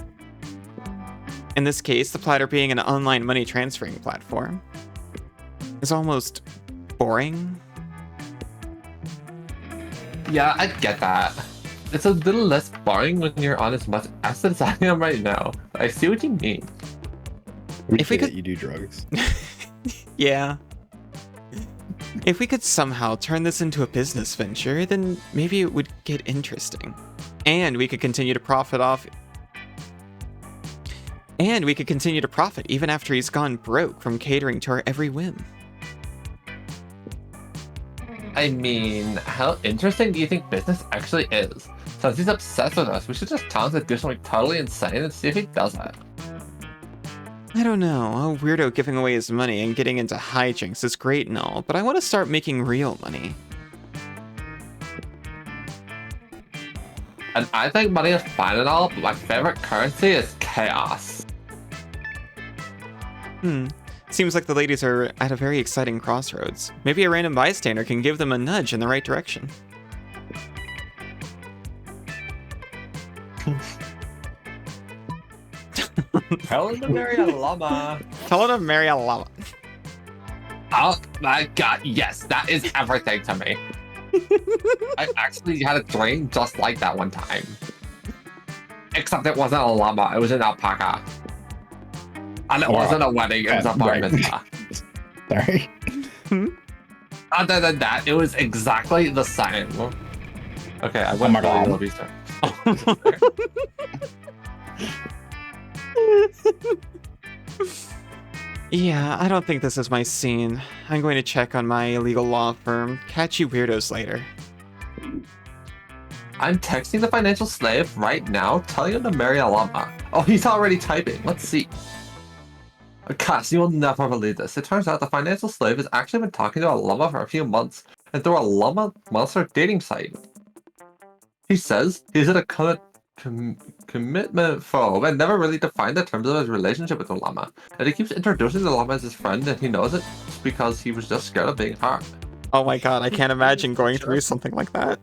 In this case, the platter being an online money transferring platform, is almost boring. Yeah, I get that. It's a little less boring when you're on as much acid as I am right now. I see what you mean. If we could- you do drugs. Yeah. If we could somehow turn this into a business venture, then maybe it would get interesting. And we could continue to profit even after he's gone broke from catering to our every whim. I mean, how interesting do you think business actually is? Since he's obsessed with us, we should just tell him to do something totally insane and see if he does it. I don't know, a weirdo giving away his money and getting into hijinks is great and all, but I want to start making real money. And I think money is fine and all, but my favorite currency is chaos. Seems like the ladies are at a very exciting crossroads. Maybe a random bystander can give them a nudge in the right direction. Tell him to marry a llama. Tell her to marry a llama. Oh my god, yes, that is everything to me. I actually had a dream just like that one time. Except it wasn't a llama, it was an alpaca. And it wasn't a wedding, it was a bar mitzvah. Sorry. Other than that, it was exactly the same. Okay, I went my God. really Easter. Yeah, I don't think this is my scene. I'm going to check on my illegal law firm. Catch you weirdos later. I'm texting the financial slave right now, telling him to marry a llama. Oh, he's already typing. Let's see. Gosh, you will never believe this. It turns out the financial slave has actually been talking to a llama for a few months and through a llama monster dating site. He says he's at a commitment phobe and never really defined the terms of his relationship with the llama. And he keeps introducing the llama as his friend, and he knows it because he was just scared of being hurt. Oh my god, I can't imagine going through something like that.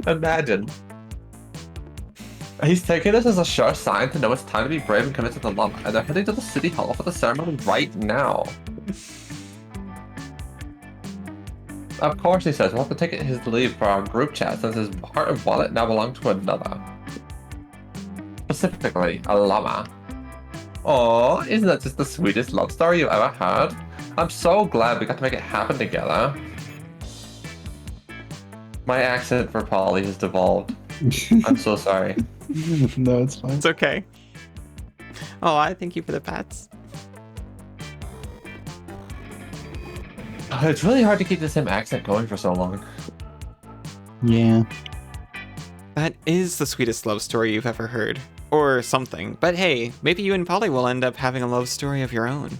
Imagine. He's taking this as a sure sign to know it's time to be brave and commit to the llama, and they're heading to the city hall for the ceremony right now. Of course, he says we'll have to take his leave for our group chat since his heart and wallet now belong to another. Specifically, a llama. Aww, isn't that just the sweetest love story you've ever heard? I'm so glad we got to make it happen together. My accent for Polly has devolved. I'm so sorry. No, it's fine. It's okay. Oh, I thank you for the pats. It's really hard to keep the same accent going for so long. Yeah. That is the sweetest love story you've ever heard. Or something. But hey, maybe you and Polly will end up having a love story of your own.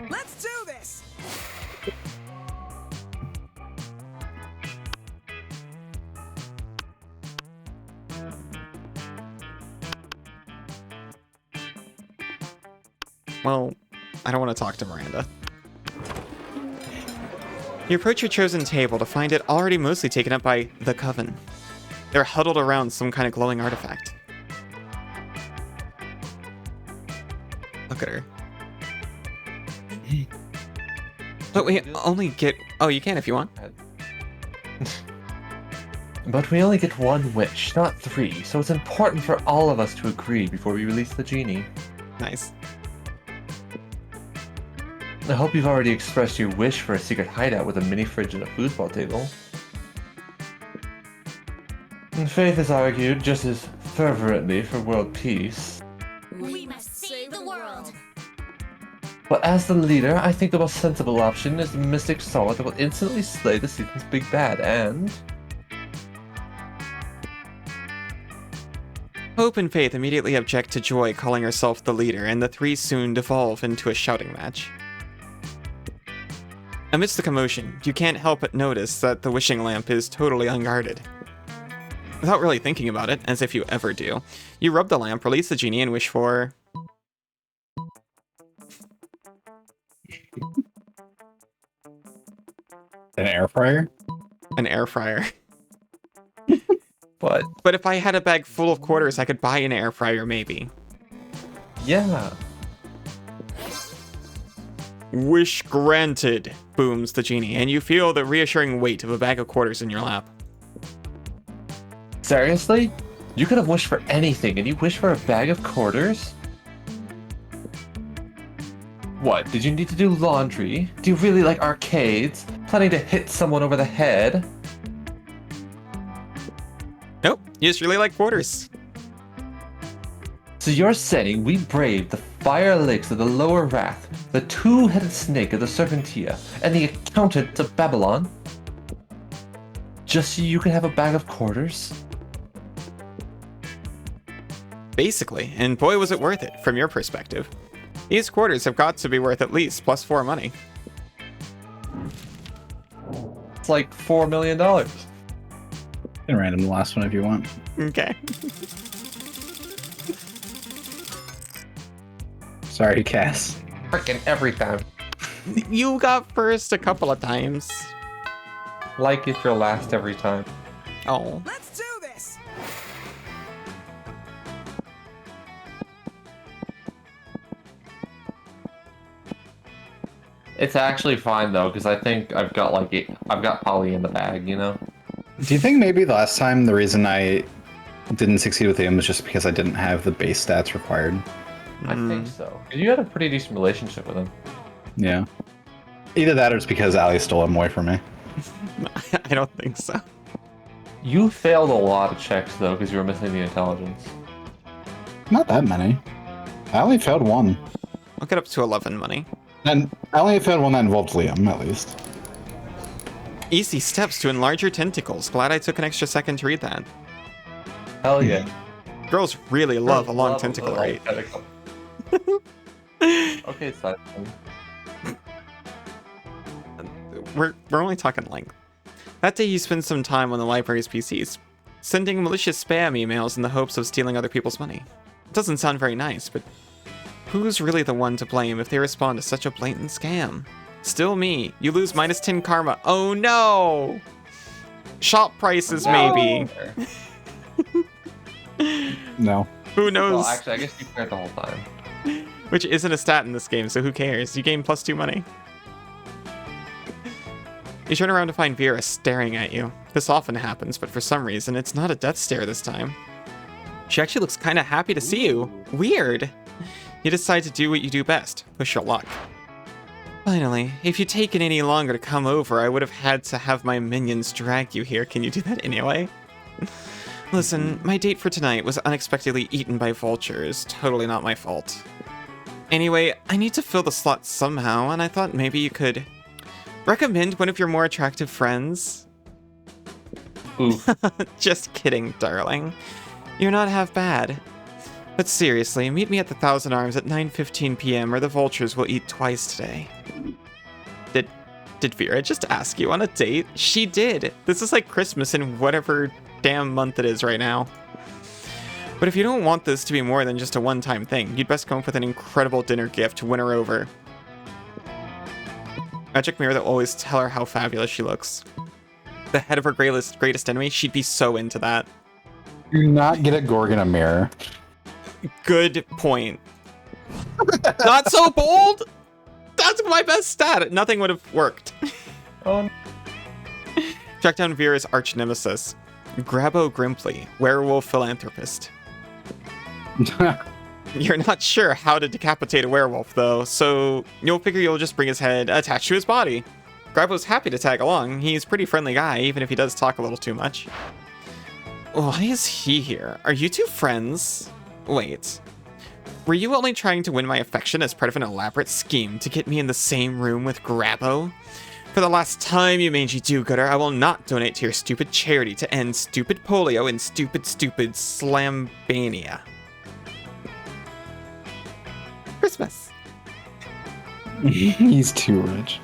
Let's do this! Well, I don't want to talk to Miranda. You approach your chosen table to find it already mostly taken up by the Coven. They're huddled around some kind of glowing artifact. Look at her. But we only get... Oh, you can if you want. But we only get one wish, not three, so it's important for all of us to agree before we release the genie. Nice. I hope you've already expressed your wish for a secret hideout with a mini fridge and a foosball table. And Faith has argued just as fervently for world peace. We must save the world. But as the leader, I think the most sensible option is the mystic sword that will instantly slay the season's big bad, and... Hope and Faith immediately object to Joy calling herself the leader, and the three soon devolve into a shouting match. Amidst the commotion, you can't help but notice that the wishing lamp is totally unguarded. Without really thinking about it, as if you ever do, you rub the lamp, release the genie, and wish for... An air fryer? an air fryer. But But if I had a bag full of quarters, I could buy an air fryer, maybe. yeah. Wish granted, booms the genie, and you feel the reassuring weight of a bag of quarters in your lap. Seriously? You could have wished for anything, and you wished for a bag of quarters? What, did you need to do laundry? Do you really like arcades? Planning to hit someone over the head? Nope, you just really like quarters. So you're saying we braved the fire lakes of the lower wrath, the two-headed snake of the Serpentia, and the accountant of Babylon? Just so you could have a bag of quarters? Basically, and boy was it worth it, from your perspective. These quarters have got to be worth at least plus 4 money. It's like $4 million. You can random the last one if you want. Okay. Sorry, Cass. Freaking every time. You got first a couple of times. Like it's your last every time. Oh. Let's do this. It's actually fine though, because I think I've got Polly in the bag, you know? Do you think maybe the last time the reason I didn't succeed with him was just because I didn't have the base stats required? I think so. 'Cause you had a pretty decent relationship with him. Yeah. Either that or it's because Ali stole him away from me. I don't think so. You failed a lot of checks though, because you were missing the intelligence. Not that many. I only failed one. I'll get up to 11 money. And I only failed one that involved Liam, at least. Easy steps to enlarge your tentacles. Glad I took an extra second to read that. Hell yeah. Girls really love a long Love tentacle, long right? tentacle. Okay, Simon. We're only talking length. That day you spend some time on the library's PCs, sending malicious spam emails in the hopes of stealing other people's money. It doesn't sound very nice, but who's really the one to blame if they respond to such a blatant scam? Still me. You lose -10 karma. Oh no! Shop prices, maybe. No. Who knows? Well, actually, I guess you cleared the whole time. Which isn't a stat in this game, so who cares? You gain +2 money. You turn around to find Vera staring at you. This often happens, but for some reason, it's not a death stare this time. She actually looks kind of happy to see you. Weird. You decide to do what you do best. Push your luck. Finally, if you'd taken any longer to come over, I would have had to have my minions drag you here. Can you do that anyway? Listen, my date for tonight was unexpectedly eaten by vultures. Totally not my fault. Anyway, I need to fill the slot somehow, and I thought maybe you could recommend one of your more attractive friends. Ooh. Just kidding, darling. You're not half bad. But seriously, meet me at the Thousand Arms at 9:15 p.m. or the vultures will eat twice today. Did Vera just ask you on a date? She did. This is like Christmas in whatever damn month it is right now. But if you don't want this to be more than just a one-time thing, you'd best come up with an incredible dinner gift to win her over. Magic mirror that will always tell her how fabulous she looks. The head of her greatest enemy, she'd be so into that. Do not get a Gorgon a mirror. Good point. Not so bold? That's my best stat. Nothing would have worked. Oh, Track down Vera's arch nemesis, Grabo Grimpley, werewolf philanthropist. You're not sure how to decapitate a werewolf, though, so you'll figure you'll just bring his head attached to his body. Grabo's happy to tag along. He's a pretty friendly guy, even if he does talk a little too much. Why is he here? Are you two friends? Wait. Were you only trying to win my affection as part of an elaborate scheme to get me in the same room with Grabo? For the last time, you mangy do-gooder, I will not donate to your stupid charity to end stupid polio and stupid slambania. Christmas. He's too rich.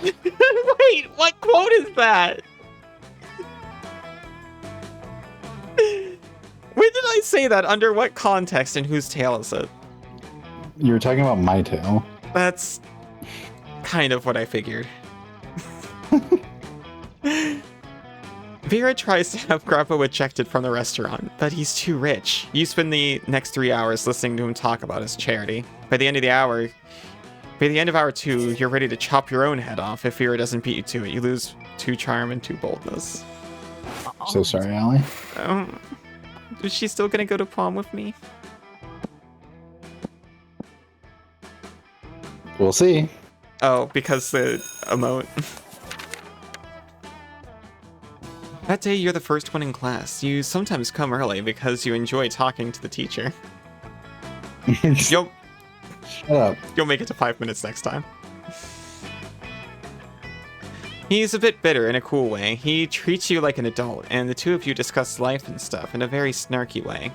Wait, what quote is that? you say that? Under what context and whose tail is it? You were talking about my tail. That's kind of what I figured. Vera tries to have Grandpa ejected from the restaurant, but he's too rich. You spend the next 3 hours listening to him talk about his charity. By the end of hour 2, you're ready to chop your own head off if Vera doesn't beat you to it. You lose 2 charm and 2 boldness. So sorry, Allie. Is she still gonna go to prom with me? We'll see. Oh, because the emote. That day, you're the first one in class. You sometimes come early because you enjoy talking to the teacher. Shut up. You'll make it to 5 minutes next time. He's a bit bitter in a cool way. He treats you like an adult, and the two of you discuss life and stuff in a very snarky way.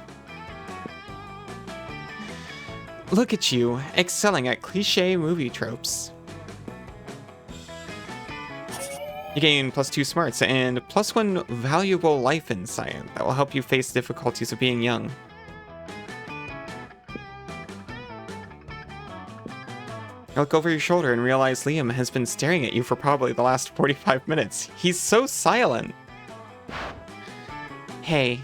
Look at you, excelling at cliché movie tropes. You gain +2 smarts and +1 valuable life insight that will help you face the difficulties of being young. You look over your shoulder and realize Liam has been staring at you for probably the last 45 minutes. He's so silent. Hey.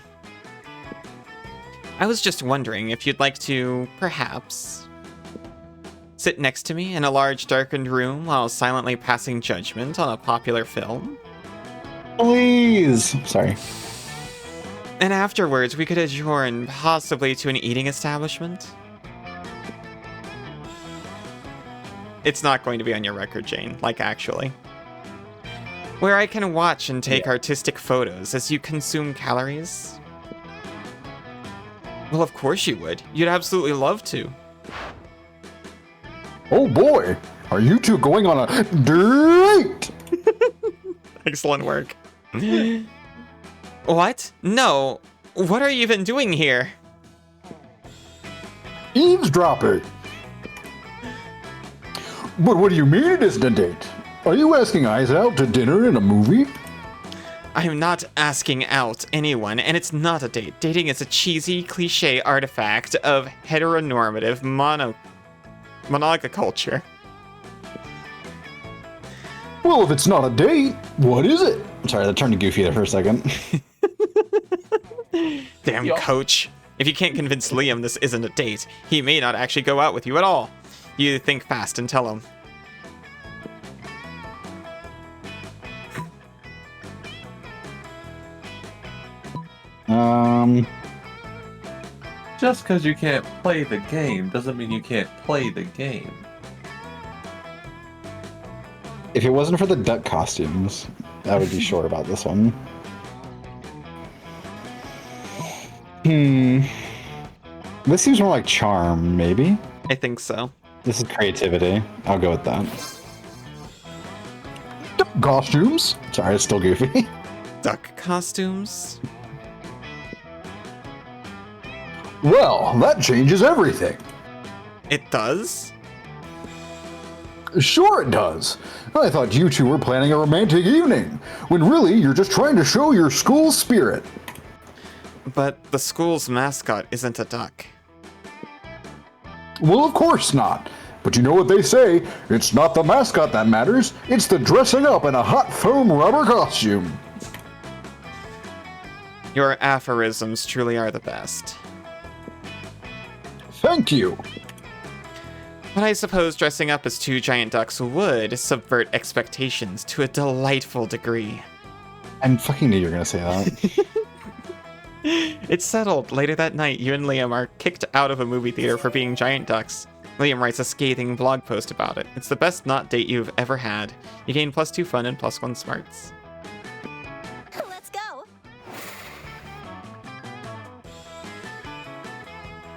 I was just wondering if you'd like to, perhaps, sit next to me in a large darkened room while silently passing judgment on a popular film? Please. Sorry. And afterwards, we could adjourn possibly to an eating establishment? It's not going to be on your record, Jane, like actually. Where I can watch and take artistic photos as you consume calories? Well, of course you would. You'd absolutely love to. Oh boy, are you two going on a date? Excellent work. What? No. What are you even doing here? Eavesdropping. But what do you mean it isn't a date? Are you asking eyes out to dinner and a movie? I'm not asking out anyone, and it's not a date. Dating is a cheesy, cliche artifact of heteronormative monoculture. Well, if it's not a date, what is it? Sorry, that turned to Goofy there for a second. Damn, coach. If you can't convince Liam this isn't a date, he may not actually go out with you at all. You think fast and tell him. Just because you can't play the game doesn't mean you can't play the game. If it wasn't for the duck costumes, I would be sure about this one. This seems more like charm, maybe? I think so. This is creativity. I'll go with that. Duck costumes? Sorry, it's still Goofy. Duck costumes? Well, that changes everything. It does? Sure it does. I thought you two were planning a romantic evening, when really you're just trying to show your school spirit. But the school's mascot isn't a duck. Well, of course not. But you know what they say, it's not the mascot that matters, it's the dressing up in a hot foam rubber costume. Your aphorisms truly are the best. Thank you. But I suppose dressing up as 2 giant ducks would subvert expectations to a delightful degree. I fucking knew you were gonna say that. It's settled. Later that night, you and Liam are kicked out of a movie theater for being giant ducks. Liam writes a scathing blog post about it. It's the best not date you've ever had. You gain +2 fun and +1 smarts. Let's go.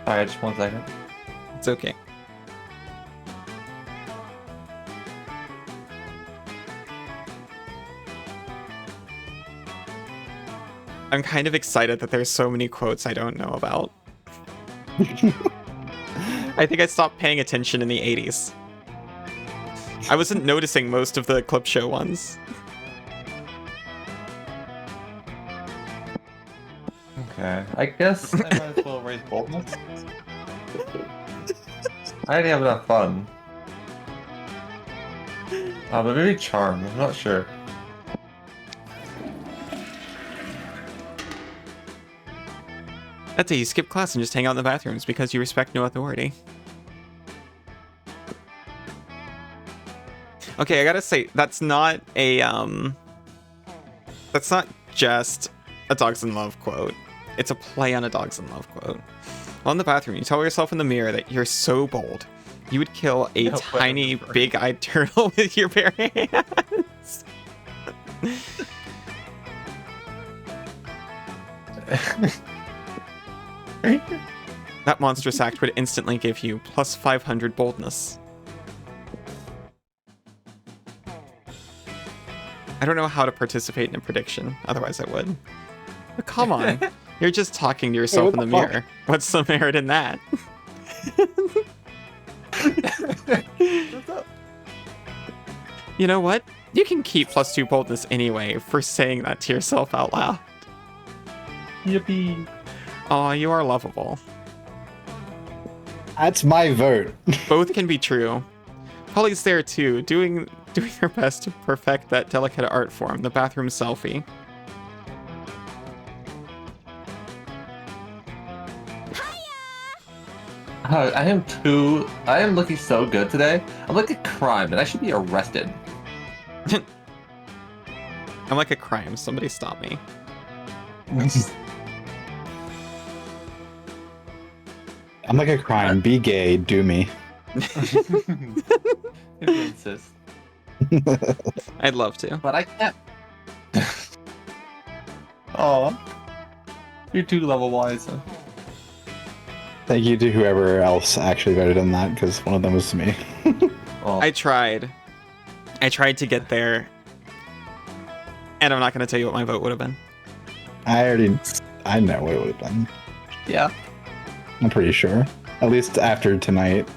Alright, just 1 second. It's okay. I'm kind of excited that there's so many quotes I don't know about. I think I stopped paying attention in the 80s. I wasn't noticing most of the clip show ones. Okay. I guess I might as well raise boldness. I already have enough fun. But maybe charm. I'm not sure. That's it. You skip class and just hang out in the bathrooms because you respect no authority. Okay, I gotta say that's not a That's not just a Dogs in Love quote. It's a play on a Dogs in Love quote. While in the bathroom, you tell yourself in the mirror that you're so bold. You would kill a tiny, big-eyed turtle with your bare hands. That monstrous act would instantly give you plus 500 boldness. I don't know how to participate in a prediction, otherwise I would. But come on, you're just talking to yourself in the mirror. What's the merit in that? You know what? You can keep plus 2 boldness anyway for saying that to yourself out loud. Yippee. Aw, you are lovable. That's my vote. Both can be true. Polly's there too, doing her best to perfect that delicate art form, the bathroom selfie. I am looking so good today. I'm like a crime and I should be arrested. I'm like a crime. Somebody stop me. I'm like a crime. Be gay. Do me. If you insist. I'd love to. But I can't. Aw. You're too level wise. Huh? Thank you to whoever else actually voted in that, because one of them was me. Oh. I tried to get there, and I'm not going to tell you what my vote would have been. I know what it would have been. Yeah. I'm pretty sure. At least after tonight.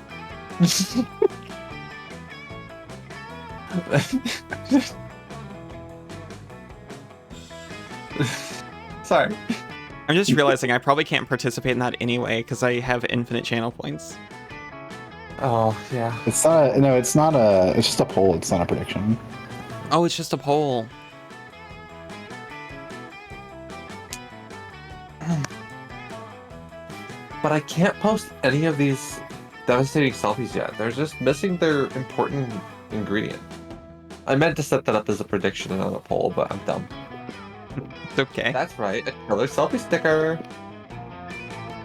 Sorry. I'm just realizing I probably can't participate in that anyway because I have infinite channel points. Oh, yeah. It's just a poll. It's not a prediction. Oh, it's just a poll. But I can't post any of these devastating selfies yet. They're just missing their important ingredient. I meant to set that up as a prediction and not a poll, but I'm dumb. It's okay. That's right, a killer selfie sticker.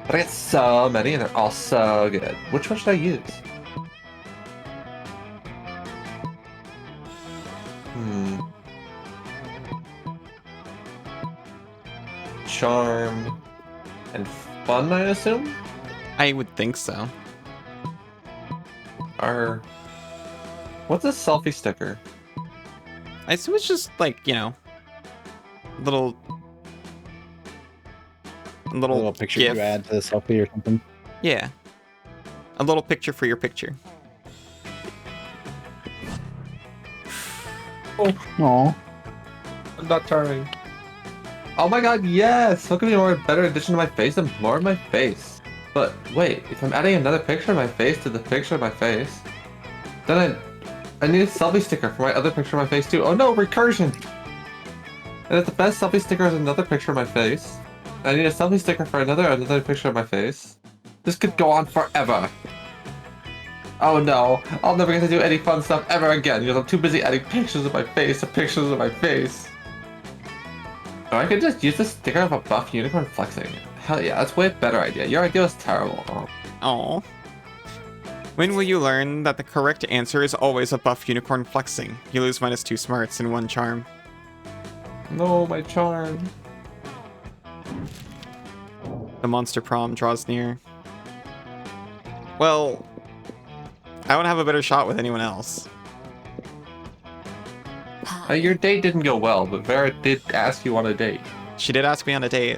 But I get so many and they're all so good. Which one should I use? Charm and fun, I assume? I would think so. What's a selfie sticker? I assume it's just like, you know, little picture GIF. you add to the selfie or something. Yeah. A little picture for your picture. Aww. I'm not charming. Oh my god, yes! How can be a better addition to my face than more of my face? But wait, if I'm adding another picture of my face to the picture of my face, then I need a selfie sticker for my other picture of my face too. Oh no, recursion! And if the best selfie sticker is another picture of my face, I need a selfie sticker for another picture of my face. This could go on forever. Oh no, I'll never get to do any fun stuff ever again because I'm too busy adding pictures of my face to pictures of my face. Or I could just use the sticker of a buff unicorn flexing. Hell yeah, that's way better idea. Your idea was terrible. Oh. When will you learn that the correct answer is always a buff unicorn flexing? You lose -2 smarts and 1 charm. No, my charm. The monster prom draws near. Well, I don't have a better shot with anyone else. Your date didn't go well, but Vera did ask you on a date. She did ask me on a date.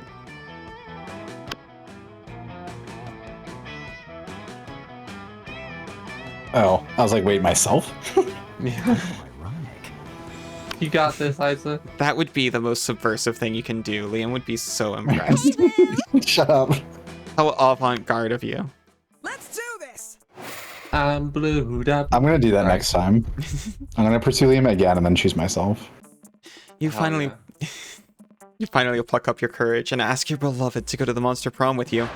Oh, I was like, wait, myself? Yeah. You got this, Isa. That would be the most subversive thing you can do. Liam would be so impressed. Shut up. How avant-garde of you. Let's do this. I'm blued up. I'm gonna do that Sorry. next time. I'm gonna pursue Liam again and then choose myself. You Hell finally... yeah. You finally pluck up your courage and ask your beloved to go to the monster prom with you.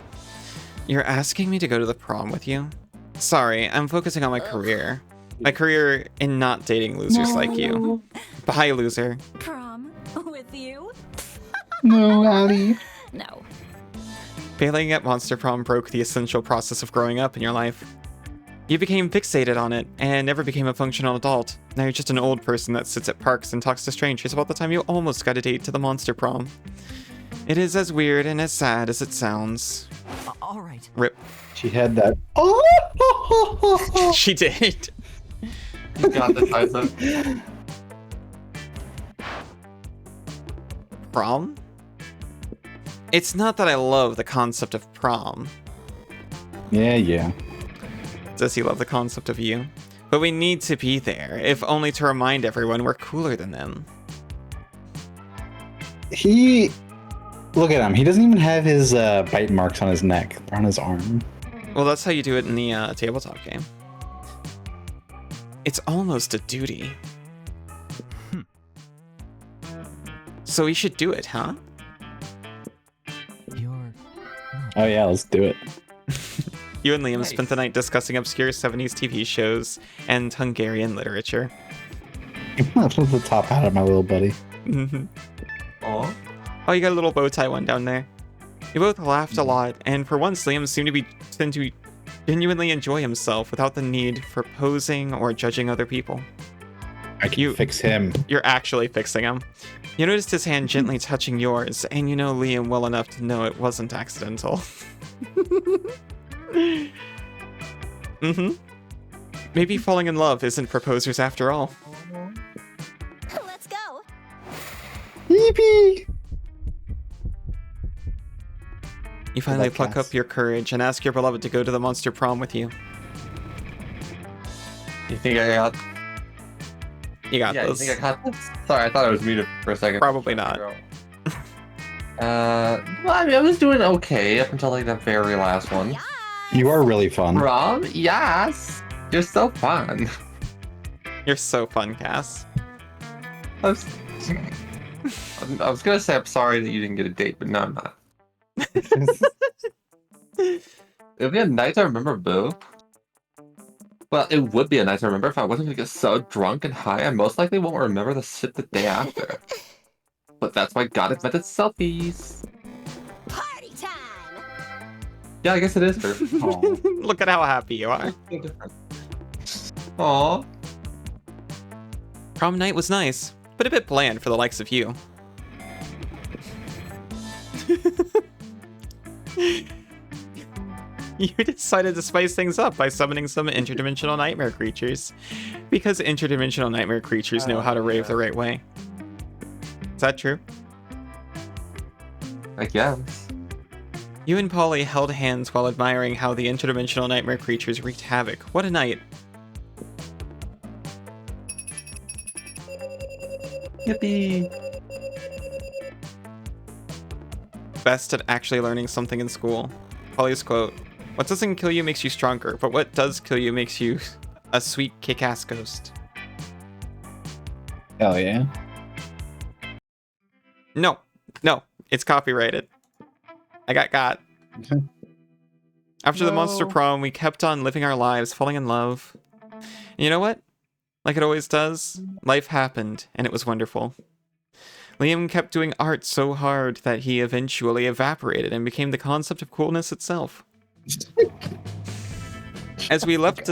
You're asking me to go to the prom with you? Sorry, I'm focusing on my career. My career in not dating losers like you. Bye, loser. Prom with you? No, Allie. No. Failing at monster prom broke the essential process of growing up in your life. You became fixated on it and never became a functional adult. Now you're just an old person that sits at parks and talks to strangers about the time you almost got a date to the monster prom. It is as weird and as sad as it sounds. All right. Rip. She had that. She did. You got this, Isa. Prom? It's not that I love the concept of prom. Yeah. Does he love the concept of you? But we need to be there, if only to remind everyone we're cooler than them. He. Look at him. He doesn't even have his bite marks on his neck. They're on his arm. Well, that's how you do it in the tabletop game. It's almost a duty. So we should do it, huh? You're Oh yeah, let's do it. You and Liam Nice. spent the night discussing obscure 70s TV shows and Hungarian literature. That's the top hat of my little buddy. Aw. Oh, you got a little bow tie one down there. You both laughed a lot, and for once, Liam seemed to genuinely enjoy himself without the need for posing or judging other people. I can You- fix him. You're actually fixing him. You noticed his hand gently touching yours, and you know Liam well enough to know it wasn't accidental. Mm-hmm. Maybe falling in love isn't proposers after all. Let's go. Yippee! You finally Like pluck Cass. up your courage and ask your beloved to go to the monster prom with you. You think I got? You got Yeah, you this. think I got this? Sorry, I thought I was muted for a second. Probably not. Well, I mean, I was doing okay up until like the very last one. Yeah. You are really fun. Prom? Yes. You're so fun. You're so fun, Cass. I was gonna say I'm sorry that you didn't get a date, but no, I'm not. It'd be a night to remember, boo. Well, it would be a night to remember if I wasn't gonna get so drunk and high. I most likely won't remember the shit the day after. But that's why God invented selfies. Party time. Yeah, I guess it is her. Aw. Look at how happy you are. So different. Aw. Prom night was nice, but a bit bland for the likes of you. You decided to spice things up by summoning some interdimensional nightmare creatures. Because interdimensional nightmare creatures know how to rave the right way. Is that true? I guess. You and Polly held hands while admiring how the interdimensional nightmare creatures wreaked havoc. What a night. Yippee. Best at actually learning something in school. Polly's quote, "What doesn't kill you makes you stronger, but what does kill you makes you a sweet kick-ass ghost." Hell yeah. No, it's copyrighted. I got. Okay. After the monster No. prom, we kept on living our lives, falling in love. And you know what? Like it always does, life happened, and it was wonderful. Liam kept doing art so hard that he eventually evaporated and became the concept of coolness itself. As we left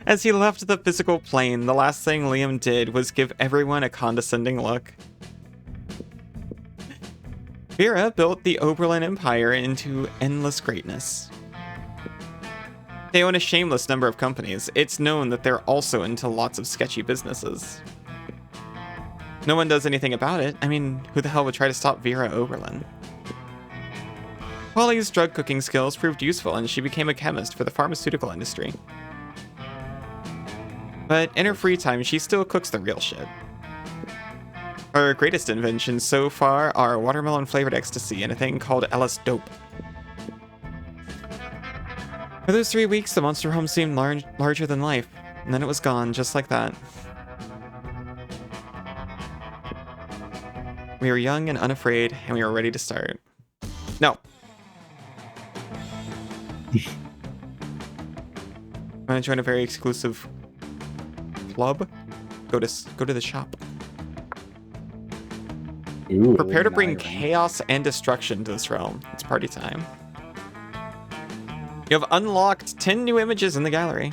As he left the physical plane, the last thing Liam did was give everyone a condescending look. Vera built the Oberlin Empire into endless greatness. They own a shameless number of companies. It's known that they're also into lots of sketchy businesses. No one does anything about it. I mean, who the hell would try to stop Vera Oberlin? Polly's drug cooking skills proved useful, and she became a chemist for the pharmaceutical industry. But in her free time, she still cooks the real shit. Her greatest inventions so far are watermelon-flavored ecstasy and a thing called Ellis Dope. For those 3 weeks, the monster home seemed larger than life, and then it was gone, just like that. We were young and unafraid, and we were ready to start. No. Want to join a very exclusive club? Go to the shop. Ooh, Prepare to bring nice. chaos and destruction to this realm. It's party time. You have unlocked 10 new images in the gallery.